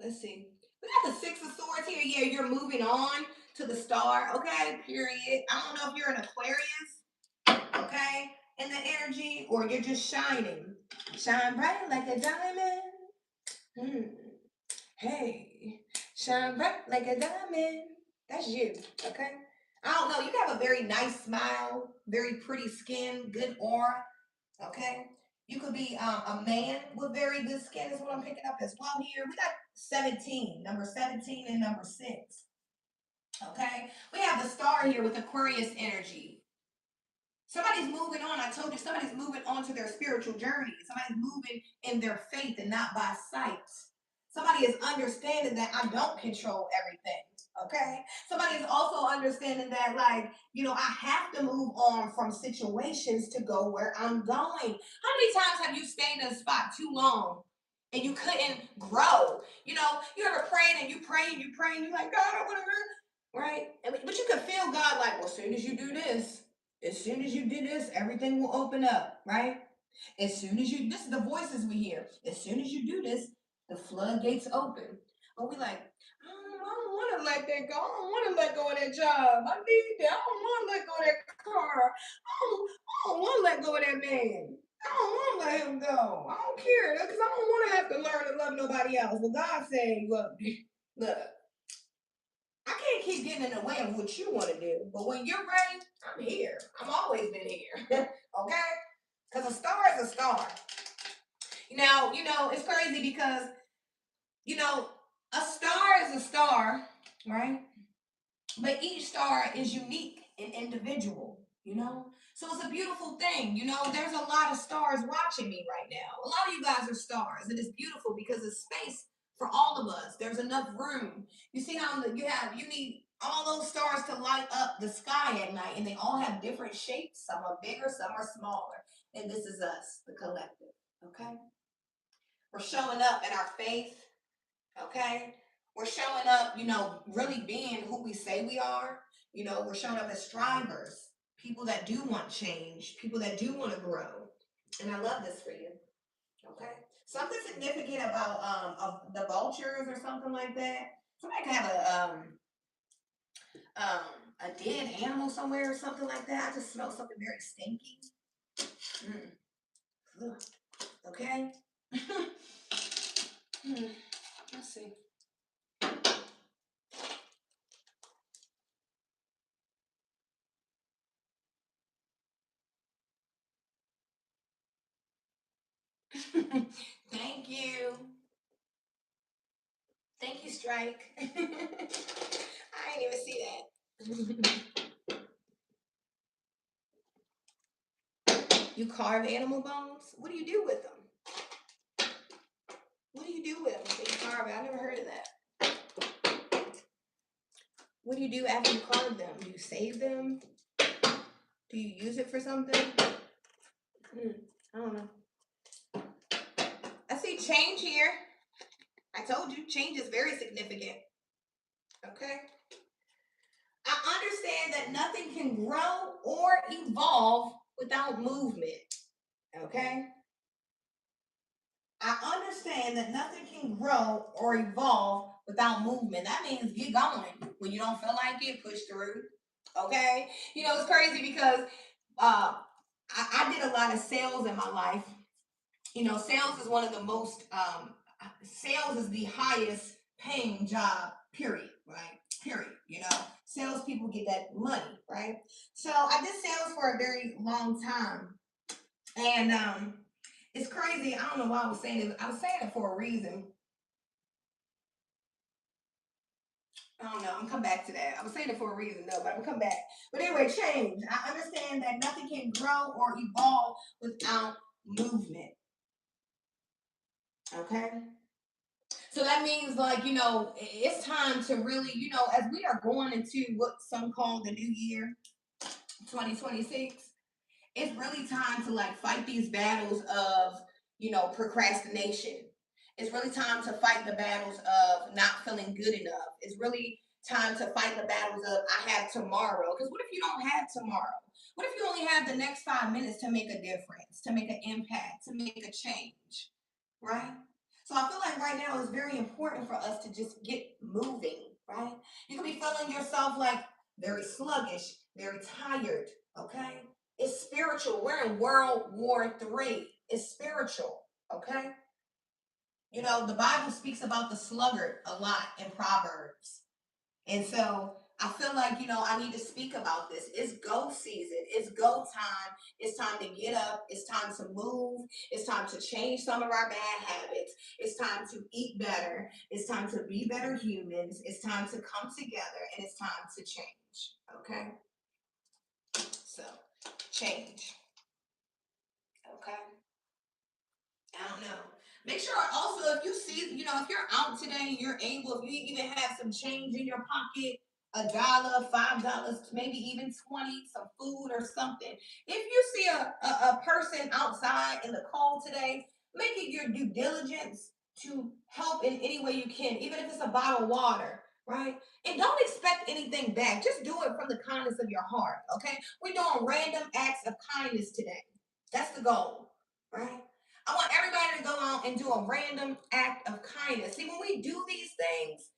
let's see. We got the Six of Swords here. Yeah, you're moving on to the star. Okay, period. I don't know if you're an Aquarius, okay, in the energy, or you're just shining. Shine bright like a diamond. Hmm. Hey, shine bright like a diamond. That's you, okay? I don't know. You have a very nice smile, very pretty skin, good aura, okay? You could be a man with very good skin, is what I'm picking up as well here. We got 17, number 17 and number 6, okay? We have the star here with Aquarius energy. Somebody's moving on. I told you somebody's moving on to their spiritual journey. Somebody's moving in their faith and not by sight. Somebody is understanding that I don't control everything. Okay. Somebody is also understanding that, like, I have to move on from situations to go where I'm going. How many times have you stayed in a spot too long and you couldn't grow? You ever prayed and you pray and you pray and you're like, God, I want to, right? But you can feel God like, well, as soon as you do this, as soon as you do this, everything will open up, right? As soon as this is the voices we hear. As soon as you do this, the floodgates open. But we like, I don't want to let that go. I don't want to let go of that job. I need that. I don't want to let go of that car. I don't want to let go of that man. I don't want to let him go. I don't care because I don't want to have to learn to love nobody else. Well, God's saying, look, I can't keep getting in the way of what you want to do. But when you're ready, I'm here. I've always been here. Okay? Because a star is a star. Now, it's crazy because, a star is a star, right? But each star is unique and individual. So it's a beautiful thing. There's a lot of stars watching me right now. A lot of you guys are stars, and it's beautiful because it's space for all of us. There's enough room. You see how you need all those stars to light up the sky at night, and they all have different shapes. Some are bigger, some are smaller. And this is us, the collective. Okay? We're showing up in our faith. Okay? We're showing up, really being who we say we are. We're showing up as strivers, people that do want change, people that do want to grow. And I love this for you. Okay? Something significant about of the vultures or something like that. Somebody could have a dead animal somewhere or something like that. I just smell something very stinky. Okay? Let's see. Thank you. Thank you, Strike. I didn't even see that. You carve animal bones? What do you do with them? What do you do with them? You carve it. I never heard of that. What do you do after you carve them? Do you save them? Do you use it for something? I don't know. I see change here. I told you, change is very significant. Okay. I understand that nothing can grow or evolve without movement. Okay. I understand that nothing can grow or evolve without movement. That means get going. When you don't feel like it, push through. Okay. It's crazy because I did a lot of sales in my life. Sales is one of the most, sales is the highest paying job, period, right? Period. Salespeople get that money, right? So I did sales for a very long time. And it's crazy. I don't know why I was saying it. I was saying it for a reason. I don't know. I'm gonna come back to that. I was saying it for a reason though, but I'm gonna come back. But anyway, change. I understand that nothing can grow or evolve without movement. Okay. So that means, like, it's time to really, as we are going into what some call the new year, 2026, it's really time to like fight these battles of, procrastination. It's really time to fight the battles of not feeling good enough. It's really time to fight the battles of I have tomorrow. Because what if you don't have tomorrow? What if you only have the next 5 minutes to make a difference, to make an impact, to make a change, right? So I feel like right now it's very important for us to just get moving, right? You could be feeling yourself like very sluggish, very tired, okay? It's spiritual. We're in World War III. It's spiritual, okay? The Bible speaks about the sluggard a lot in Proverbs. And so I feel like, I need to speak about this. It's go season. It's go time. It's time to get up. It's time to move. It's time to change some of our bad habits. It's time to eat better. It's time to be better humans. It's time to come together and it's time to change. Okay? So, change. Okay? I don't know. Make sure also if you see, if you're out today and you're able, if you even have some change in your pocket, $1, $5, maybe even 20, some food or something. If you see a person outside in the cold today, make it your due diligence to help in any way you can, even if it's a bottle of water, right? And don't expect anything back. Just do it from the kindness of your heart, okay? We're doing random acts of kindness today. That's the goal, right? I want everybody to go out and do a random act of kindness. See, when we do these things,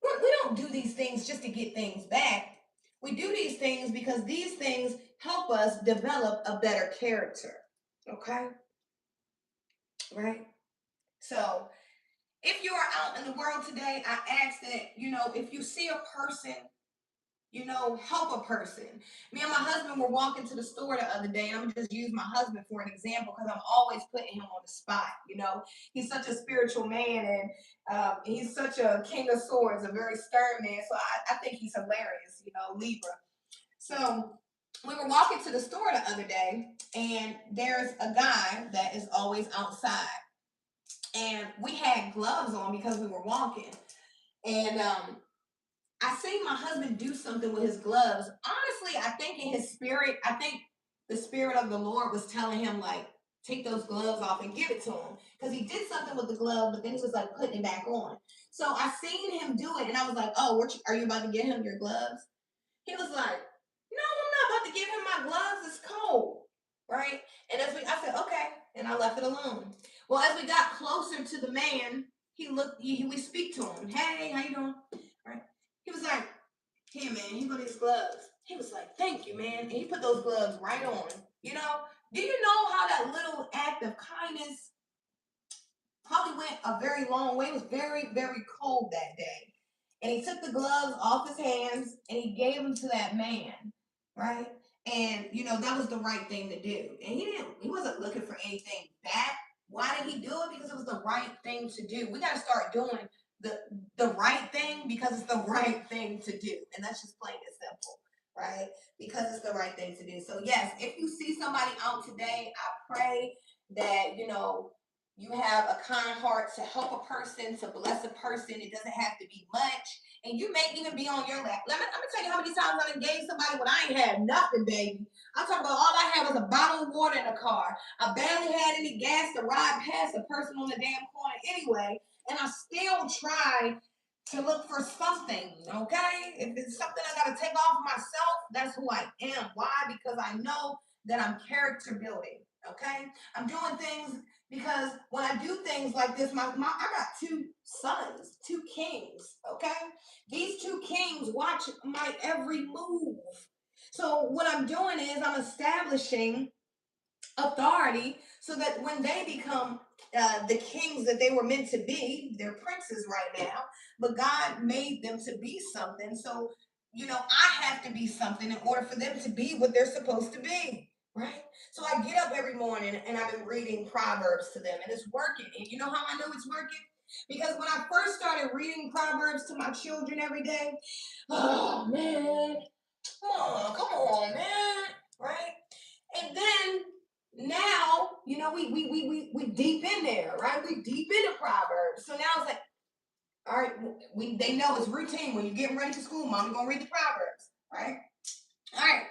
we don't do these things just to get things back. We do these things because these things help us develop a better character. Okay? Right? So, if you are out in the world today, I ask that, if you see a person, help a person. Me and my husband were walking to the store the other day, and I'm gonna just use my husband for an example because I'm always putting him on the spot. He's such a spiritual man, and he's such a king of swords, a very stern man. So I think he's hilarious, Libra. So we were walking to the store the other day, and there's a guy that is always outside, and we had gloves on because we were walking, and I seen my husband do something with his gloves. Honestly, I think in his spirit, I think the spirit of the Lord was telling him, like, take those gloves off and give it to him. Because he did something with the glove, but then he was like putting it back on. So I seen him do it, and I was like, oh, are you about to get him your gloves? He was like, no, I'm not about to give him my gloves. It's cold. Right? And I said, okay. And I left it alone. Well, as we got closer to the man, we speak to him. Hey, how you doing? Right? He was like, here, man, you got these gloves. He was like, thank you, man. And he put those gloves right on. Do you know how that little act of kindness probably went a very long way? It was very, very cold that day. And he took the gloves off his hands and he gave them to that man, right? And that was the right thing to do. And he wasn't looking for anything back. Why did he do it? Because it was the right thing to do. We got to start doing the right thing because it's the right thing to do. And that's just plain and simple, right? Because it's the right thing to do. So yes, if you see somebody out today, I pray that you have a kind heart to help a person, to bless a person. It doesn't have to be much. And you may even be on your lap. Let me tell you how many times I engaged somebody when I ain't had nothing, baby. I'm talking about all I had was a bottle of water in the car. I barely had any gas to ride past the person on the damn corner anyway. and I still try to look for something, okay? If it's something I gotta take off myself, that's who I am. Why? Because I know that I'm character building, okay? I'm doing things because when I do things like this, I got two sons, two kings, okay? These two kings watch my every move. So what I'm doing is I'm establishing authority so that when they become the kings that they were meant to be, they're princes right now, but God made them to be something. So, I have to be something in order for them to be what they're supposed to be, right? So I get up every morning and I've been reading Proverbs to them, and it's working. And you know how I know it's working? Because when I first started reading Proverbs to my children every day, oh man, come on, man, right? And then now, we deep in there, right? We deep into Proverbs. So now it's like, all right, they know it's routine. When you're getting ready for school, mommy gonna read the Proverbs, right? All right.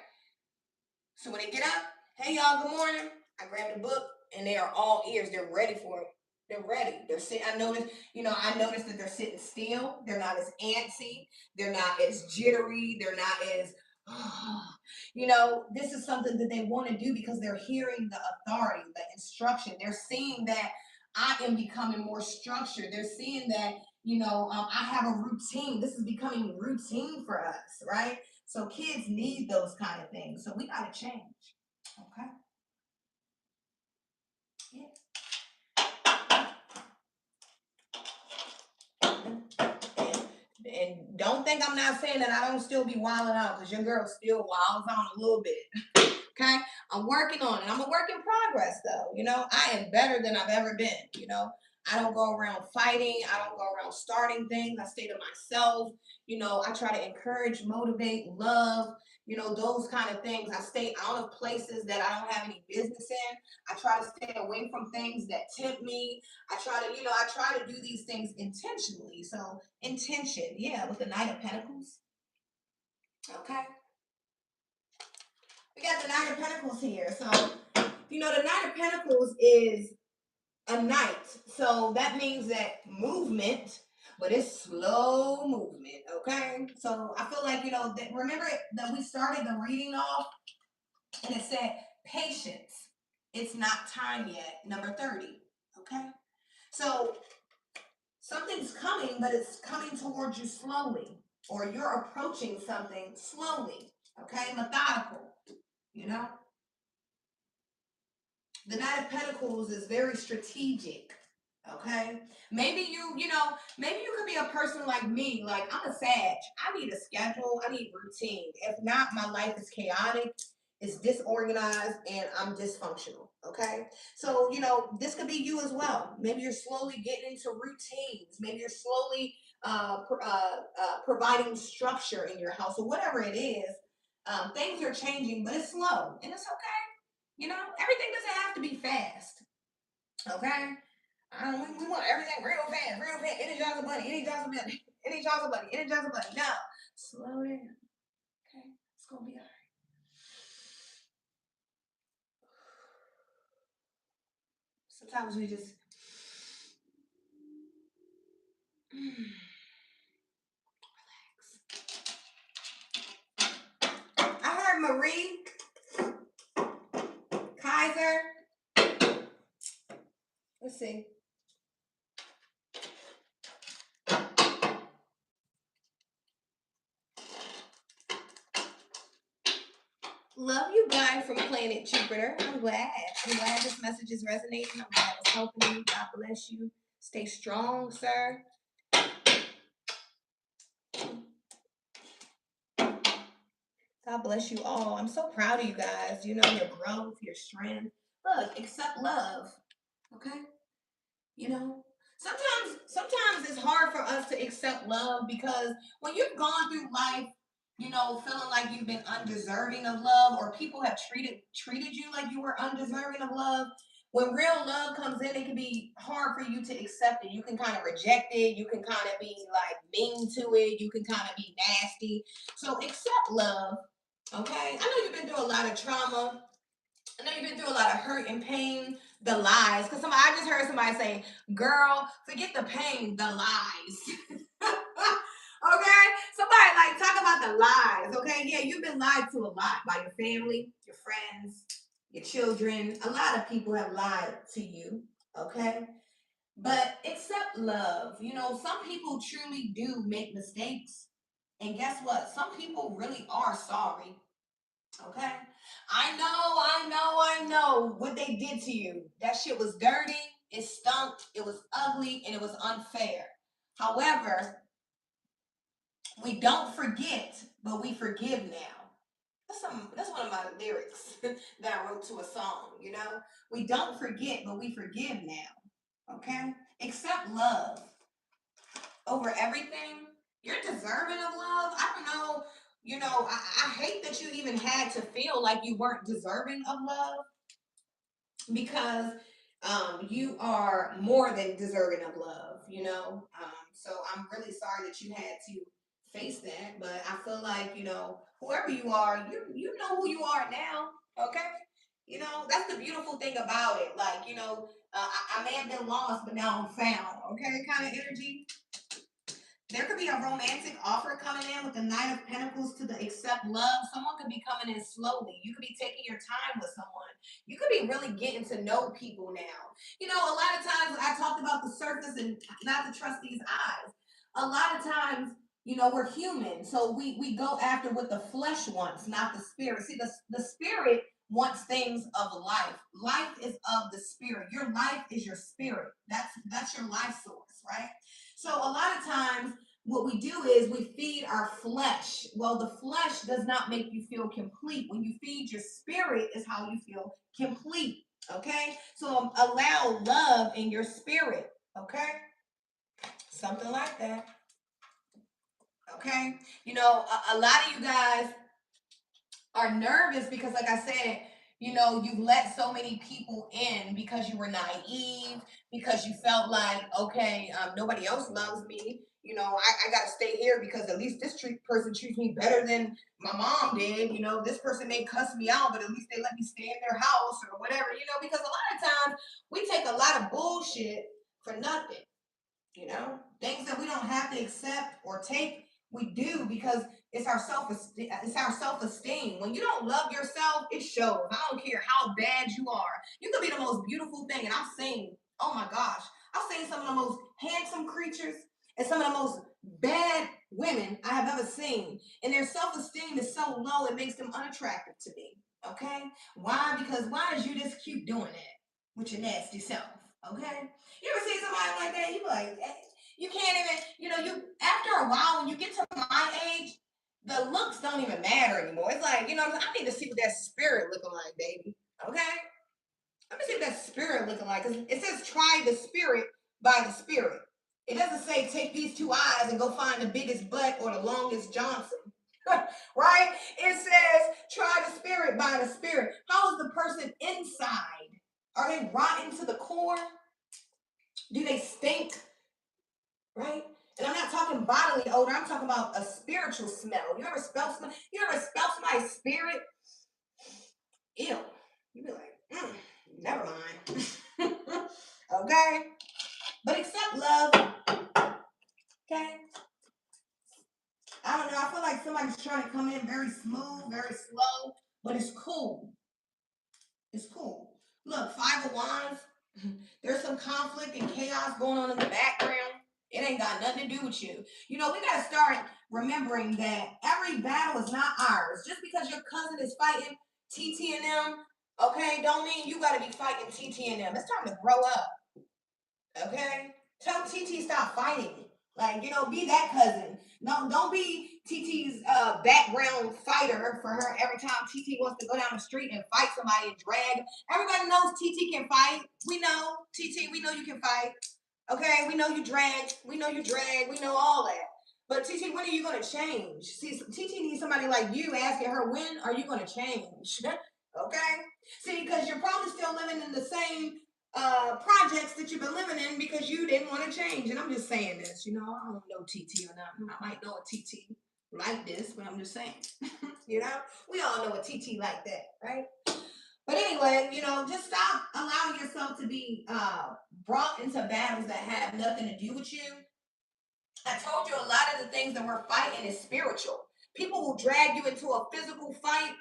So when they get up, hey y'all, good morning. I grab the book and they are all ears. They're ready for it. They're ready. They're sitting. I noticed that they're sitting still. They're not as antsy. They're not as jittery. They're not as this is something that they want to do because they're hearing the authority, the instruction. They're seeing that I am becoming more structured. They're seeing that, I have a routine. This is becoming routine for us, right? So kids need those kind of things. So we got to change. Okay. And don't think I'm not saying that I don't still be wilding out, because your girl still wilds on a little bit. Okay. I'm working on it. I'm a work in progress though. I am better than I've ever been. I don't go around fighting. I don't go around starting things. I stay to myself. I try to encourage, motivate, love, those kind of things. I stay out of places that I don't have any business in. I try to stay away from things that tempt me. I try to do these things intentionally. So intention, yeah, with the Knight of Pentacles. Okay. We got the Knight of Pentacles here. So, the Knight of Pentacles is a knight. So that means that movement, but it's slow movement. Okay. So I feel like, remember that we started the reading off and it said patience. It's not time yet. Number 30. Okay. So something's coming, but it's coming towards you slowly, or you're approaching something slowly. Okay. Methodical. The Knight of Pentacles is very strategic. Okay. Maybe you could be a person like me. Like, I'm a Sag. I need a schedule. I need routine. If not, my life is chaotic, it's disorganized, and I'm dysfunctional. Okay. So, this could be you as well. Maybe you're slowly getting into routines. Maybe you're slowly providing structure in your house, or whatever it is. Things are changing, but it's slow, and it's okay. Everything doesn't have to be fast. Okay? We want everything real fast, real fast. Energize the bunny, energize the bunny, energize the bunny, energize the bunny. No. Slow down. Okay? It's going to be all right. Sometimes we just. Relax. I heard Marie Kaiser. Let's see. Love you guys from Planet Jupiter. I'm glad. This message is resonating. I'm glad it's helping you. God bless you. Stay strong, sir. God bless you all. I'm so proud of you guys. Your growth, your strength. Look, accept love. Okay? Sometimes it's hard for us to accept love, because when you've gone through life, feeling like you've been undeserving of love, or people have treated you like you were undeserving of love. When real love comes in, it can be hard for you to accept it. You can kind of reject it. You can kind of be like mean to it. You can kind of be nasty. So accept love. Okay? I know you've been through a lot of trauma. I know you've been through a lot of hurt and pain. The lies. Because I just heard somebody say, girl, forget the pain, the lies. Okay? Somebody like talk about the lies. Okay? Yeah, you've been lied to a lot by your family, your friends, your children. A lot of people have lied to you. Okay? But accept love. Some people truly do make mistakes. And guess what? Some people really are sorry. Okay? I know what they did to you. That shit was dirty, it stunk, it was ugly, and it was unfair. However, we don't forget, but we forgive now. That's one of my lyrics that I wrote to a song. We don't forget, but we forgive now. Okay? Accept love over everything. You're deserving of love. I don't know. I hate that you even had to feel like you weren't deserving of love because you are more than deserving of love. So I'm really sorry that you had to face that, but I feel like, whoever you are, you know who you are now, okay? That's the beautiful thing about it. Like, I may have been lost, but now I'm found, okay? Kind of energy. There could be a romantic offer coming in with the Knight of Pentacles to the accept love. Someone could be coming in slowly. You could be taking your time with someone. You could be really getting to know people now. A lot of times I talked about the surface and not to trust these eyes. A lot of times, we're human. So we go after what the flesh wants, not the spirit. See, the spirit wants things of life. Life is of the spirit. Your life is your spirit. That's your life source, right? So a lot of times what we do is we feed our flesh. Well, the flesh does not make you feel complete. When you feed your spirit is how you feel complete. Okay? So allow love in your spirit. Okay? Something like that. Okay? A lot of you guys are nervous because, like I said, you've let so many people in because you were naive, because you felt like, okay, nobody else loves me. I got to stay here because at least this person treats me better than my mom did. This person may cuss me out, but at least they let me stay in their house or whatever, because a lot of times we take a lot of bullshit for nothing. Things that we don't have to accept or take, we do because it's our self-esteem. It's our self-esteem. When you don't love yourself, it shows. I don't care how bad you are. You could be the most beautiful thing, and I've seen, oh my gosh, I've seen some of the most handsome creatures and some of the most bad women I have ever seen, and their self-esteem is so low it makes them unattractive to me. Okay, why? Because why is you this cute doing that with your nasty self? Okay, you ever see somebody like that? You be like, you can't even, you after a while when you get to my age, the looks don't even matter anymore. It's like, I need to see what that spirit looking like, baby. Okay? Let me see what that spirit looking like. Because it says try the spirit by the spirit. It doesn't say take these two eyes and go find the biggest butt or the longest Johnson. Right? It says try the spirit by the spirit. How is the person inside? Are they rotten to the core? Do they stink? Right? And I'm not talking bodily odor. I'm talking about a spiritual smell. You ever smell somebody's spirit? Ew. You be like, never mind. Okay? But accept love. Okay? I don't know. I feel like somebody's trying to come in very smooth, very slow, but it's cool. It's cool. Look, Five of Wands. There's some conflict and chaos going on in the background. It ain't got nothing to do with you. We got to start remembering that every battle is not ours. Just because your cousin is fighting TT and them, okay, don't mean you got to be fighting TT and them. It's time to grow up, okay? Tell TT stop fighting. Like, be that cousin. No, don't be TT's background fighter for her every time TT wants to go down the street and fight somebody and drag. Everybody knows TT can fight. We know, TT, we know you can fight. Okay, we know you drag. We know you drag. We know all that. But TT, when are you going to change? See, TT needs somebody like you asking her, when are you going to change? Okay? See, because you're probably still living in the same projects that you've been living in because you didn't want to change. And I'm just saying this, I don't know TT or not. I might know a TT like this, but I'm just saying, we all know a TT like that, right? But anyway, just stop allowing yourself to be brought into battles that have nothing to do with you. I told you a lot of the things that we're fighting is spiritual. People will drag you into a physical fight,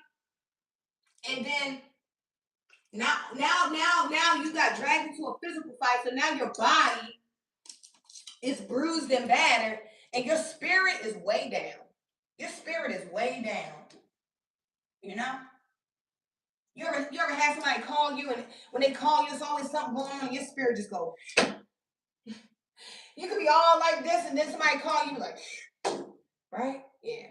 and then now you got dragged into a physical fight, so now your body is bruised and battered, and your spirit is way down. Your spirit is way down. You know? You ever have somebody call you, and when they call you, it's always something going on, and your spirit just goes. You could be all like this, and then somebody call you like, right? Yeah.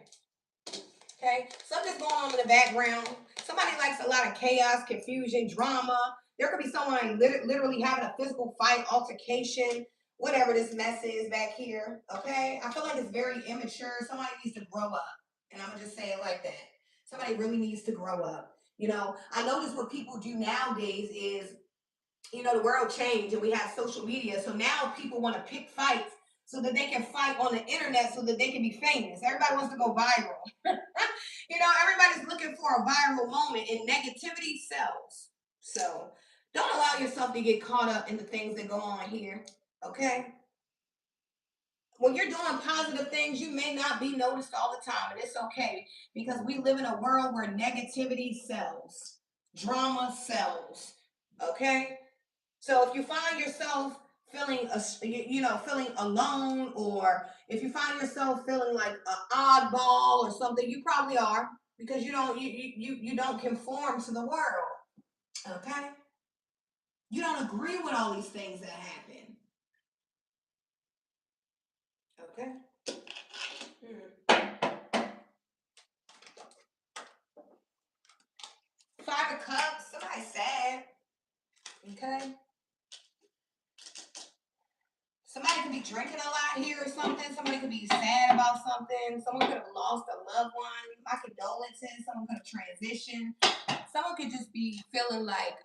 Okay. Something's going on in the background. Somebody likes a lot of chaos, confusion, drama. There could be someone literally having a physical fight, altercation, whatever this mess is back here. Okay. I feel like it's very immature. Somebody needs to grow up. And I'm going to just say it like that. Somebody really needs to grow up. I notice what people do nowadays is, the world changed and we have social media. So now people want to pick fights so that they can fight on the internet so that they can be famous. Everybody wants to go viral. Everybody's looking for a viral moment, and negativity sells. So don't allow yourself to get caught up in the things that go on here. Okay? When you're doing positive things, you may not be noticed all the time, and it's okay because we live in a world where negativity sells, drama sells. Okay? So if you find yourself feeling feeling alone, or if you find yourself feeling like an oddball or something, you probably are, because you don't conform to the world. Okay? You don't agree with all these things that happen. Okay? Five of Cups, somebody's sad. Okay? Somebody could be drinking a lot here or something. Somebody could be sad about something. Someone could have lost a loved one. My condolences. Someone could have transitioned. Someone could just be feeling like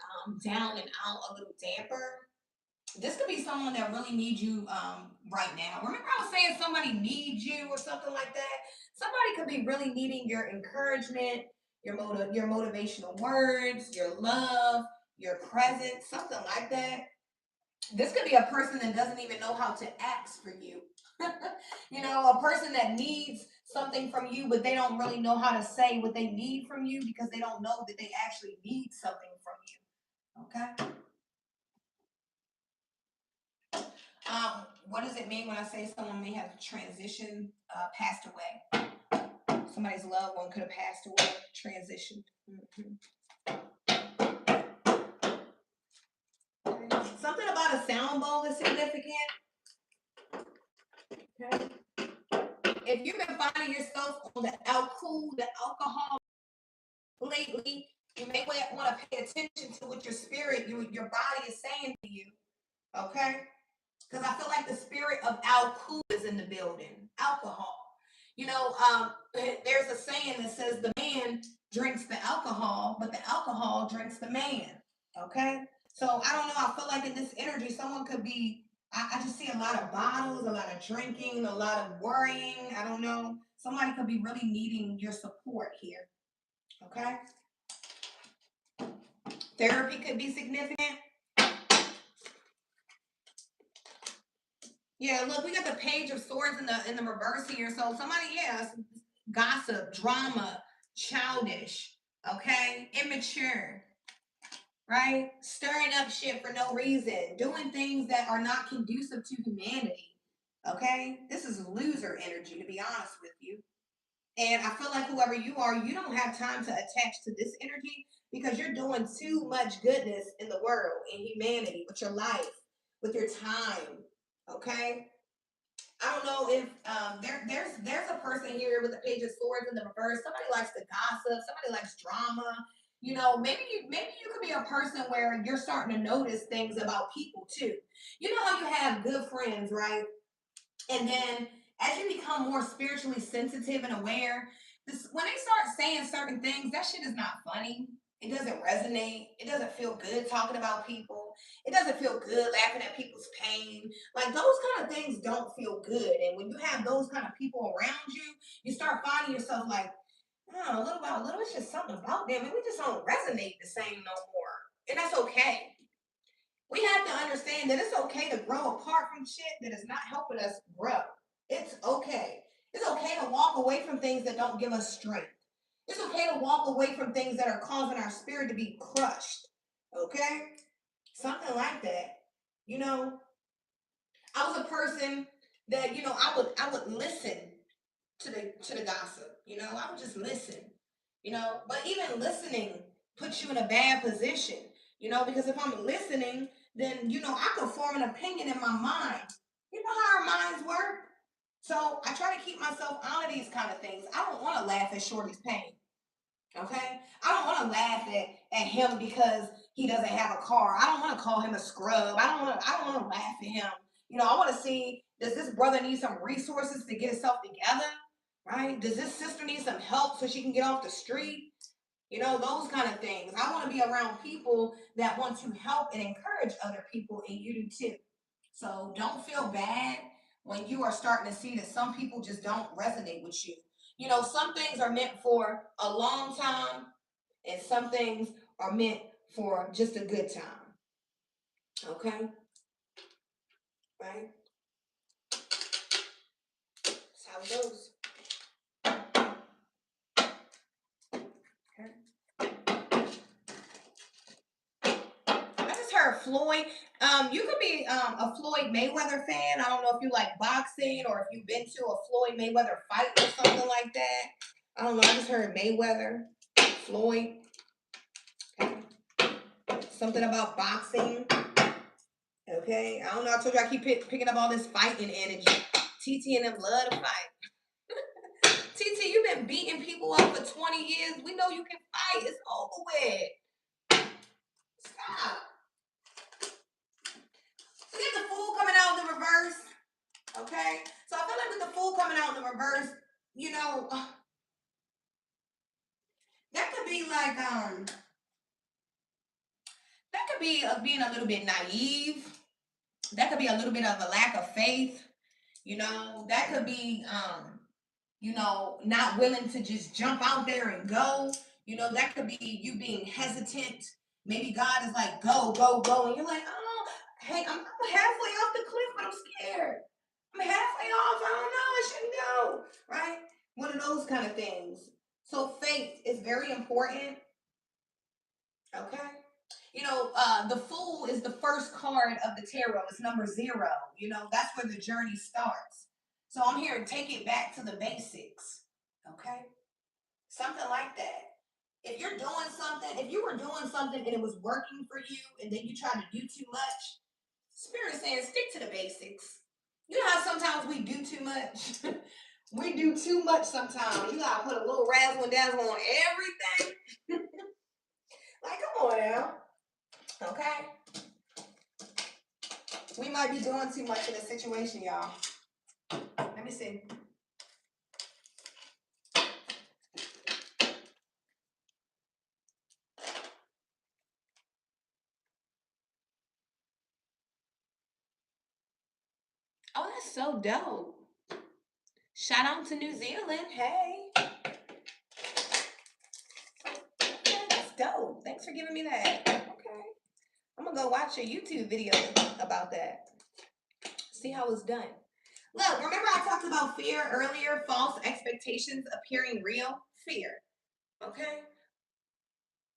down and out, a little damper. This could be someone that really needs you right now. Remember, I was saying somebody needs you or something like that. Somebody could be really needing your encouragement, your motivational words, your love, your presence, something like that. This could be a person that doesn't even know how to ask for you. A person that needs something from you, but they don't really know how to say what they need from you because they don't know that they actually need something from you. Okay? What does it mean when I say someone may have transitioned, passed away? Somebody's loved one could have passed away, transitioned. Okay. Something about a sound bowl is significant. Okay. If you've been finding yourself on the alcohol lately, you may want to pay attention to what your spirit, your body is saying to you. Okay? Because I feel like the spirit of Al-Ku is in the building. Alcohol. There's a saying that says the man drinks the alcohol, but the alcohol drinks the man. Okay? So I don't know. I feel like in this energy, someone could be, I just see a lot of bottles, a lot of drinking, a lot of worrying. I don't know. Somebody could be really needing your support here. Okay? Therapy could be significant. Yeah, look, we got the Page of Swords in the reverse here. So somebody, gossip, drama, childish, okay, immature, right? Stirring up shit for no reason, doing things that are not conducive to humanity. Okay? This is loser energy, to be honest with you. And I feel like whoever you are, you don't have time to attach to this energy because you're doing too much goodness in the world, in humanity, with your life, with your time. Okay? I don't know if there's a person here with the Page of Swords in the reverse. Somebody likes to gossip. Somebody likes drama. Maybe you could be a person where you're starting to notice things about people too. You know how you have good friends, right? And then as you become more spiritually sensitive and aware, when they start saying certain things, that shit is not funny. It doesn't resonate. It doesn't feel good talking about people. It doesn't feel good laughing at people's pain. Like those kind of things don't feel good. And when you have those kind of people around you, you start finding yourself like, I don't know, little by little, it's just something about them, and we just don't resonate the same no more. And that's okay. We have to understand that it's okay to grow apart from shit that is not helping us grow. It's okay. It's okay to walk away from things that don't give us strength. It's okay to walk away from things that are causing our spirit to be crushed. Okay? Something like that. You know, I was a person that, I would listen to the gossip. I would just listen. But even listening puts you in a bad position. Because if I'm listening, then I could form an opinion in my mind. You know how our minds work. So I try to keep myself out of these kind of things. I don't want to laugh at Shorty's pain. Okay? I don't want to laugh at him because he doesn't have a car. I don't want to call him a scrub. I don't want to laugh at him. I want to see, does this brother need some resources to get himself together? Right? Does this sister need some help so she can get off the street? Those kind of things. I want to be around people that want to help and encourage other people, and you do too. So don't feel bad when you are starting to see that some people just don't resonate with you. Some things are meant for a long time, and some things are meant for just a good time. Okay? Right? That's how it goes. I just heard Floyd. You could be a Floyd Mayweather fan. I don't know if you like boxing or if you've been to a Floyd Mayweather fight or something like that. I don't know. I just heard Mayweather, Floyd, something about boxing. Okay, I don't know. I told you I keep picking up all this fighting energy. TT and them love to fight. TT, you've been beating people up for 20 years. We know you can fight. It's over with. Stop. Look at the fool coming out in the reverse. Okay, so I feel like with the fool coming out in the reverse, that could be like that could be being a little bit naive. That could be a little bit of a lack of faith. That could be not willing to just jump out there and go. That could be you being hesitant. Maybe God is like, go, go, go. And you're like, oh, hey, I'm halfway off the cliff, but I'm scared. I'm halfway off. I don't know. I shouldn't go. Right? One of those kind of things. So faith is very important. Okay. The fool is the first card of the tarot. It's number 0. That's where the journey starts. So I'm here to take it back to the basics. Okay. Something like that. If you're doing something, if you were doing something and it was working for you and then you tried to do too much, Spirit saying stick to the basics. You know how sometimes we do too much? We do too much sometimes. You gotta put a little razzle and dazzle on everything. Like, come on now. Okay? We might be doing too much in a situation, y'all. Let me see. Oh, that's so dope. Shout out to New Zealand. Hey. Okay, that's dope. Thanks for giving me that. Okay. I'm going to go watch a YouTube video about that. See how it's done. Look, remember I talked about fear earlier? False expectations appearing real? Fear. Okay?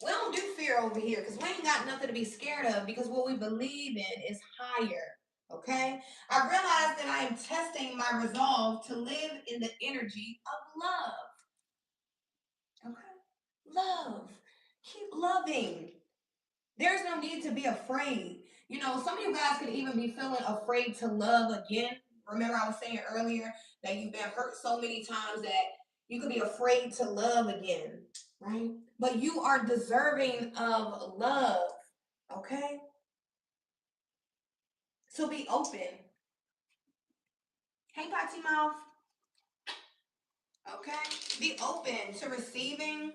We don't do fear over here because we ain't got nothing to be scared of because what we believe in is higher. Okay? I realize that I am testing my resolve to live in the energy of love. Okay? Love. Keep loving. There's no need to be afraid. Some of you guys could even be feeling afraid to love again. Remember, I was saying earlier that you've been hurt so many times that you could be afraid to love again, right? But you are deserving of love, okay? So be open. Hey, Potty Mouth. Okay? Be open to receiving.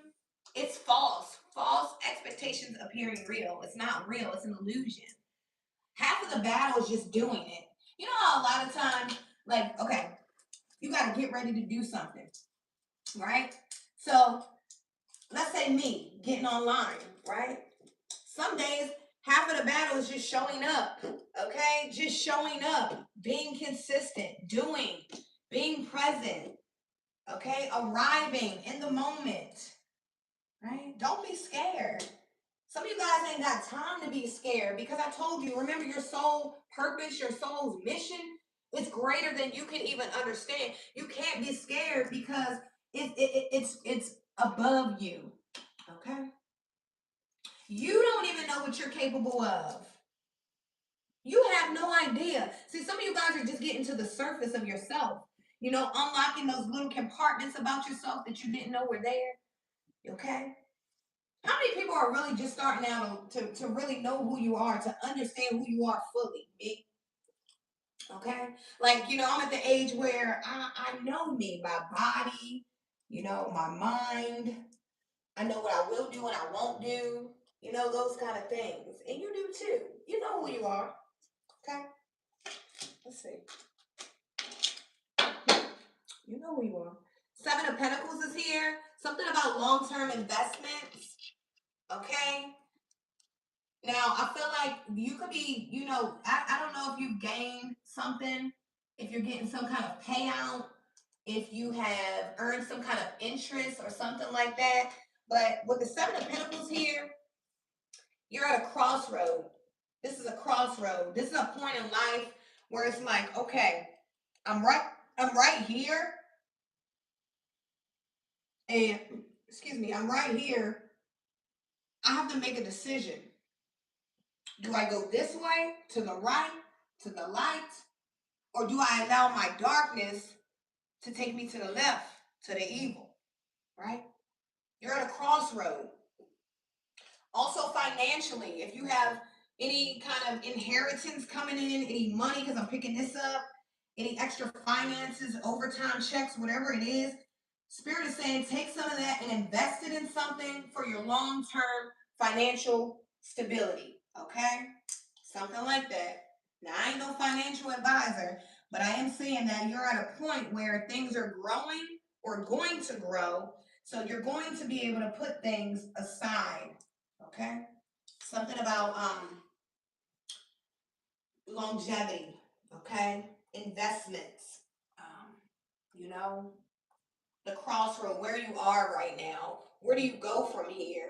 It's false. False expectations appearing real. It's not real, it's an illusion. Half of the battle is just doing it. You know how a lot of times, like, okay, you got to get ready to do something, right? So let's say me getting online, right? Some days, half of the battle is just showing up, okay? Just showing up, being consistent, doing, being present, okay? Arriving in the moment, right? Don't be scared. Some of you guys ain't got time to be scared because I told you, remember your soul purpose, your soul's mission is greater than you can even understand. You can't be scared because it's above you, okay? You don't even know what you're capable of. You have no idea. See, some of you guys are just getting to the surface of yourself, unlocking those little compartments about yourself that you didn't know were there. Okay? How many people are really just starting out to really know who you are, to understand who you are fully? Me. Okay? Like, I'm at the age where I know me, my body, my mind. I know what I will do and I won't do, those kind of things. And you do too. You know who you are. Okay? Let's see. You know who you are. Seven of Pentacles is here. Something about long-term investments. Okay? Now, I feel like you could be, I don't know if you've gained something, if you're getting some kind of payout, if you have earned some kind of interest or something like that. But with the Seven of Pentacles here, you're at a crossroad. This is a crossroad. This is a point in life where it's like, okay, I'm right here. And excuse me, I'm right here. I have to make a decision. Do I go this way, to the right, to the light, or do I allow my darkness to take me to the left, to the evil? Right? You're at a crossroad. Also, financially, if you have any kind of inheritance coming in, any money, because I'm picking this up, any extra finances, overtime checks, whatever it is, Spirit is saying take some of that and invest it in something for your long-term financial stability. Okay? Something like that. Now, I ain't no financial advisor, but I am saying that you're at a point where things are growing or going to grow. So you're going to be able to put things aside. Okay? Something about longevity. Okay? Investments. You know, the crossroad, where you are right now. Where do you go from here?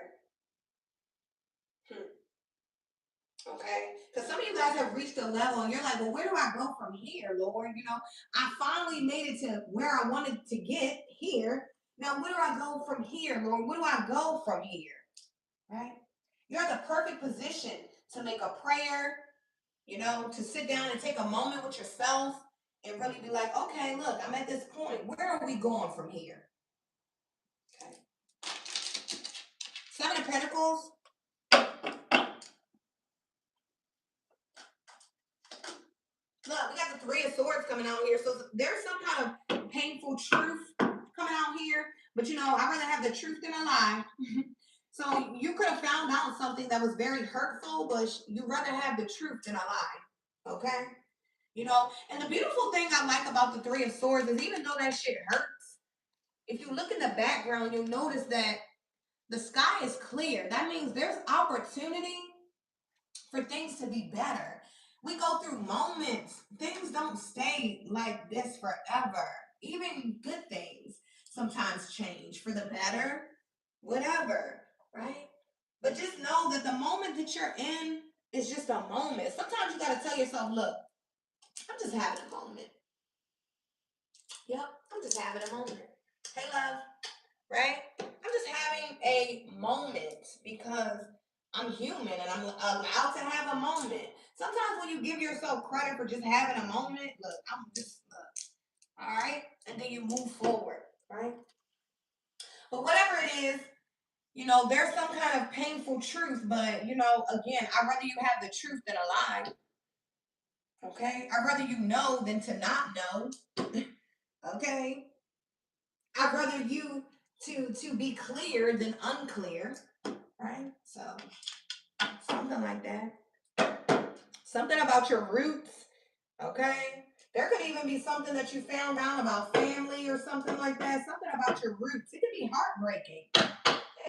Okay? Because some of you guys have reached a level and you're like, well, where do I go from here, Lord? I finally made it to where I wanted to get here. Now, where do I go from here, Lord? Where do I go from here? Right? You're at the perfect position to make a prayer, to sit down and take a moment with yourself and really be like, okay, look, I'm at this point. Where are we going from here? Okay. Seven of Pentacles. Look, we got the Three of Swords coming out here. So there's some kind of painful truth coming out here. But I'd rather have the truth than a lie. So you could have found out something that was very hurtful, but you'd rather have the truth than a lie. Okay? And the beautiful thing I like about the Three of Swords is even though that shit hurts, if you look in the background, you'll notice that the sky is clear. That means there's opportunity for things to be better. We go through moments. Things don't stay like this forever. Even good things sometimes change for the better, whatever, right? But just know that the moment that you're in is just a moment. Sometimes you got to tell yourself, look, I'm just having a moment. Yep, I'm just having a moment. Hey, love, right? I'm just having a moment because I'm human and I'm allowed to have a moment. Sometimes when you give yourself credit for just having a moment, look, I'm just, all right? And then you move forward, right? But whatever it is, there's some kind of painful truth, but, again, I'd rather you have the truth than a lie. Okay? I'd rather you know than to not know. Okay? I'd rather you to be clear than unclear, right? So something like that. Something about your roots, okay? There could even be something that you found out about family or something like that, something about your roots. It could be heartbreaking.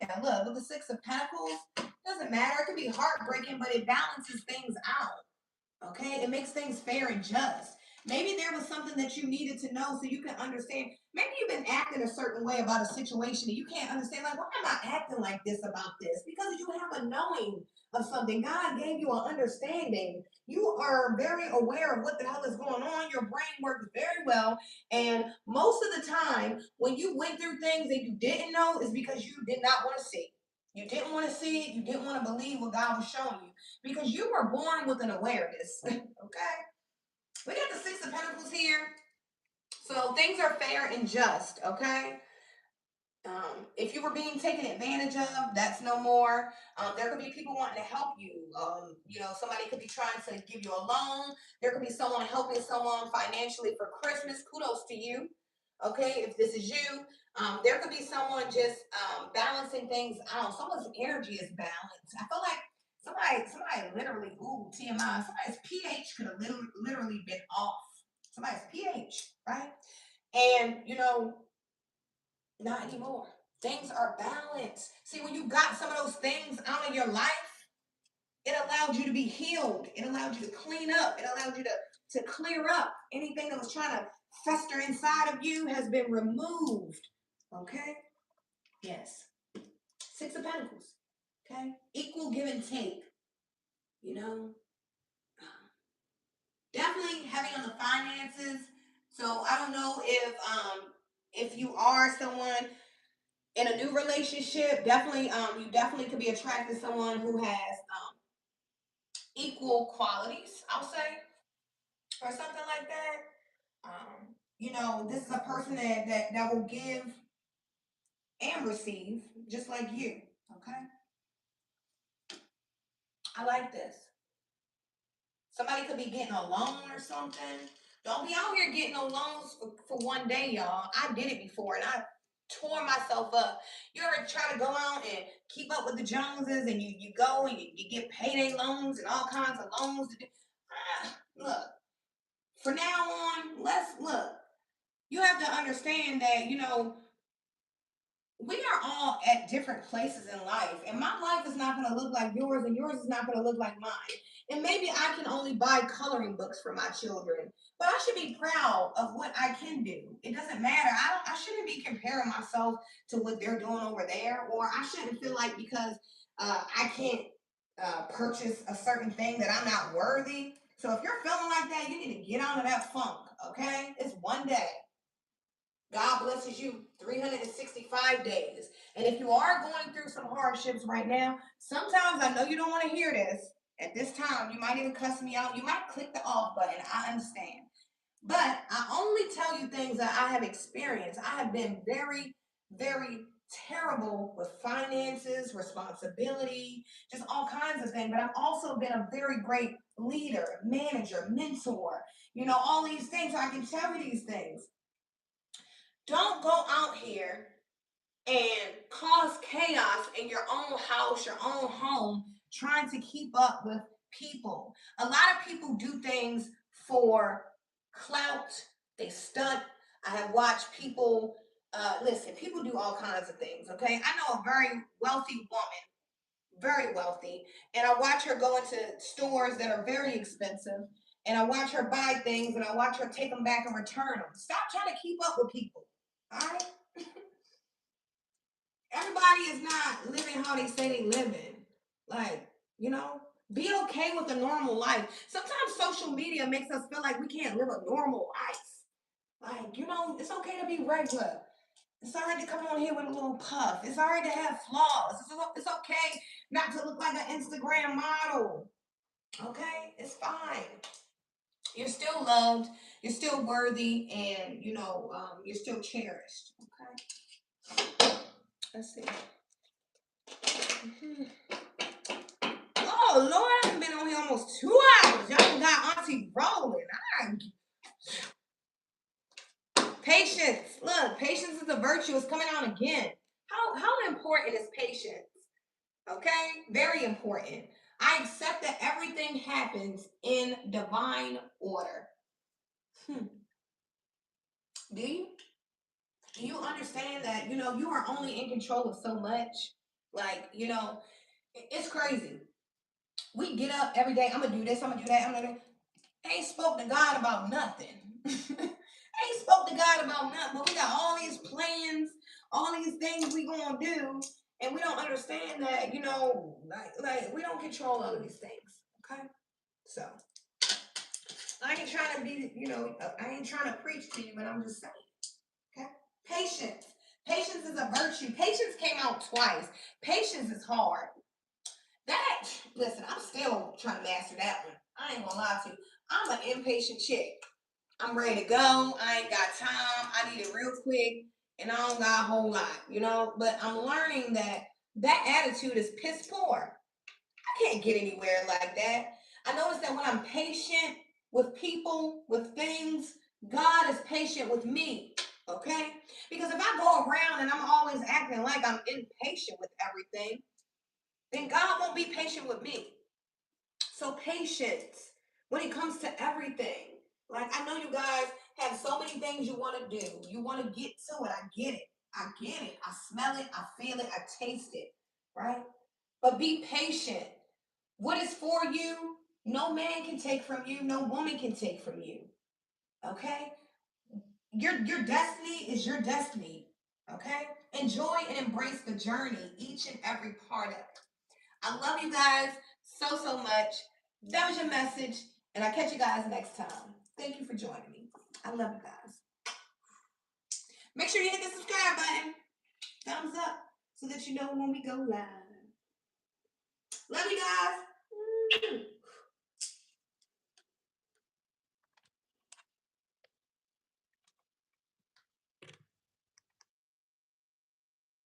Yeah, look, with the Six of Pentacles, doesn't matter. It could be heartbreaking, but it balances things out. Okay, it makes things fair and just. Maybe there was something that you needed to know so you can understand. Maybe you've been acting a certain way about a situation and you can't understand, like, why am I acting like this about this? Because you have a knowing of something. God gave you an understanding. You are very aware of what the hell is going on. Your brain works very well. And most of the time, when you went through things that you didn't know, is because you did not want to see. You didn't want to see it. You didn't want to believe what God was showing you because you were born with an awareness. Okay? We got the Six of Pentacles here. So things are fair and just, okay? If you were being taken advantage of, that's no more. There could be people wanting to help you. Somebody could be trying to give you a loan. There could be someone helping someone financially for Christmas. Kudos to you. Okay, if this is you, there could be someone just balancing things out. Someone's energy is balanced. I feel like somebody literally, ooh, TMI, somebody's pH could have literally been off. Somebody's pH, right? And not anymore. Things are balanced. See, when you got some of those things out of your life, it allowed you to be healed. It allowed you to clean up. It allowed you to clear up. Anything that was trying to fester inside of you has been removed. Okay? Yes. Six of Pentacles. Okay? Equal give and take. Definitely heavy on the finances. So I don't know if you are someone in a new relationship, definitely you definitely could be attracted to someone who has equal qualities, I'll say, or something like that. This is a person that will give and receive just like you. Okay, I like this. Somebody could be getting a loan or something. Don't be out here getting no loans for one day, y'all. I did it before and I tore myself up. You ever try to go out and keep up with the Joneses and you go and you get payday loans and all kinds of loans? Look, for now on, let's look. You have to understand that, we are all at different places in life, and my life is not going to look like yours, and yours is not going to look like mine. And maybe I can only buy coloring books for my children, but I should be proud of what I can do. It doesn't matter. I shouldn't be comparing myself to what they're doing over there, or I shouldn't feel like because I can't purchase a certain thing that I'm not worthy. So if you're feeling like that, you need to get out of that funk. Okay, it's one day. God blesses you 365 days. And if you are going through some hardships right now, sometimes I know you don't want to hear this. At this time, you might even cuss me out. You might click the off button. I understand. But I only tell you things that I have experienced. I have been very, very terrible with finances, responsibility, just all kinds of things. But I've also been a very great leader, manager, mentor, all these things. So I can tell you these things. Don't go out here and cause chaos in your own house, your own home, trying to keep up with people. A lot of people do things for clout, they stunt. I have watched people, listen, people do all kinds of things, okay? I know a very wealthy woman, very wealthy, and I watch her go into stores that are very expensive. And I watch her buy things and I watch her take them back and return them. Stop trying to keep up with people. All right? Everybody is not living how they say they living. Like, be okay with a normal life. Sometimes social media makes us feel like we can't live a normal life. Like, it's okay to be regular. It's all right to come on here with a little puff. It's all right to have flaws. It's okay not to look like an Instagram model. Okay? It's fine. You're still loved. You're still worthy. And, you're still cherished. Okay? Let's see. Oh Lord, I've been on here almost 2 hours. Y'all got Auntie rolling. Patience. Look, patience is a virtue. It's coming out again. How important is patience? Okay, very important. I accept that everything happens in divine order. Hmm. Do you? Do you understand that, you are only in control of so much? Like, it's crazy. We get up every day. I'm gonna do this. I'm gonna do that. I'm gonna do. Ain't spoke to God about nothing. Ain't spoke to God about nothing. But we got all these plans, all these things we gonna do, and we don't understand that, like we don't control all of these things. Okay, so I ain't trying to be, I ain't trying to preach to you, but I'm just saying. Okay, patience. Patience is a virtue. Patience came out twice. Patience is hard. That, listen, I'm still trying to master that one. I ain't gonna lie to you. I'm an impatient chick. I'm ready to go. I ain't got time. I need it real quick, and I don't got a whole lot. But I'm learning that that attitude is piss poor. I can't get anywhere like that. I notice that when I'm patient with people, with things, God is patient with me. Okay? Because if I go around and I'm always acting like I'm impatient with everything, then God won't be patient with me. So patience when it comes to everything. Like I know you guys have so many things you want to do. You want to get to it. I get it. I get it. I smell it. I feel it. I taste it. Right? But be patient. What is for you, no man can take from you. No woman can take from you. Okay? Your destiny is your destiny. Okay? Enjoy and embrace the journey, each and every part of it. I love you guys so much. That was your message, and I'll catch you guys next time. Thank you for joining me. I love you guys. Make sure you hit the subscribe button, thumbs up, so that you know when we go live. Love you guys.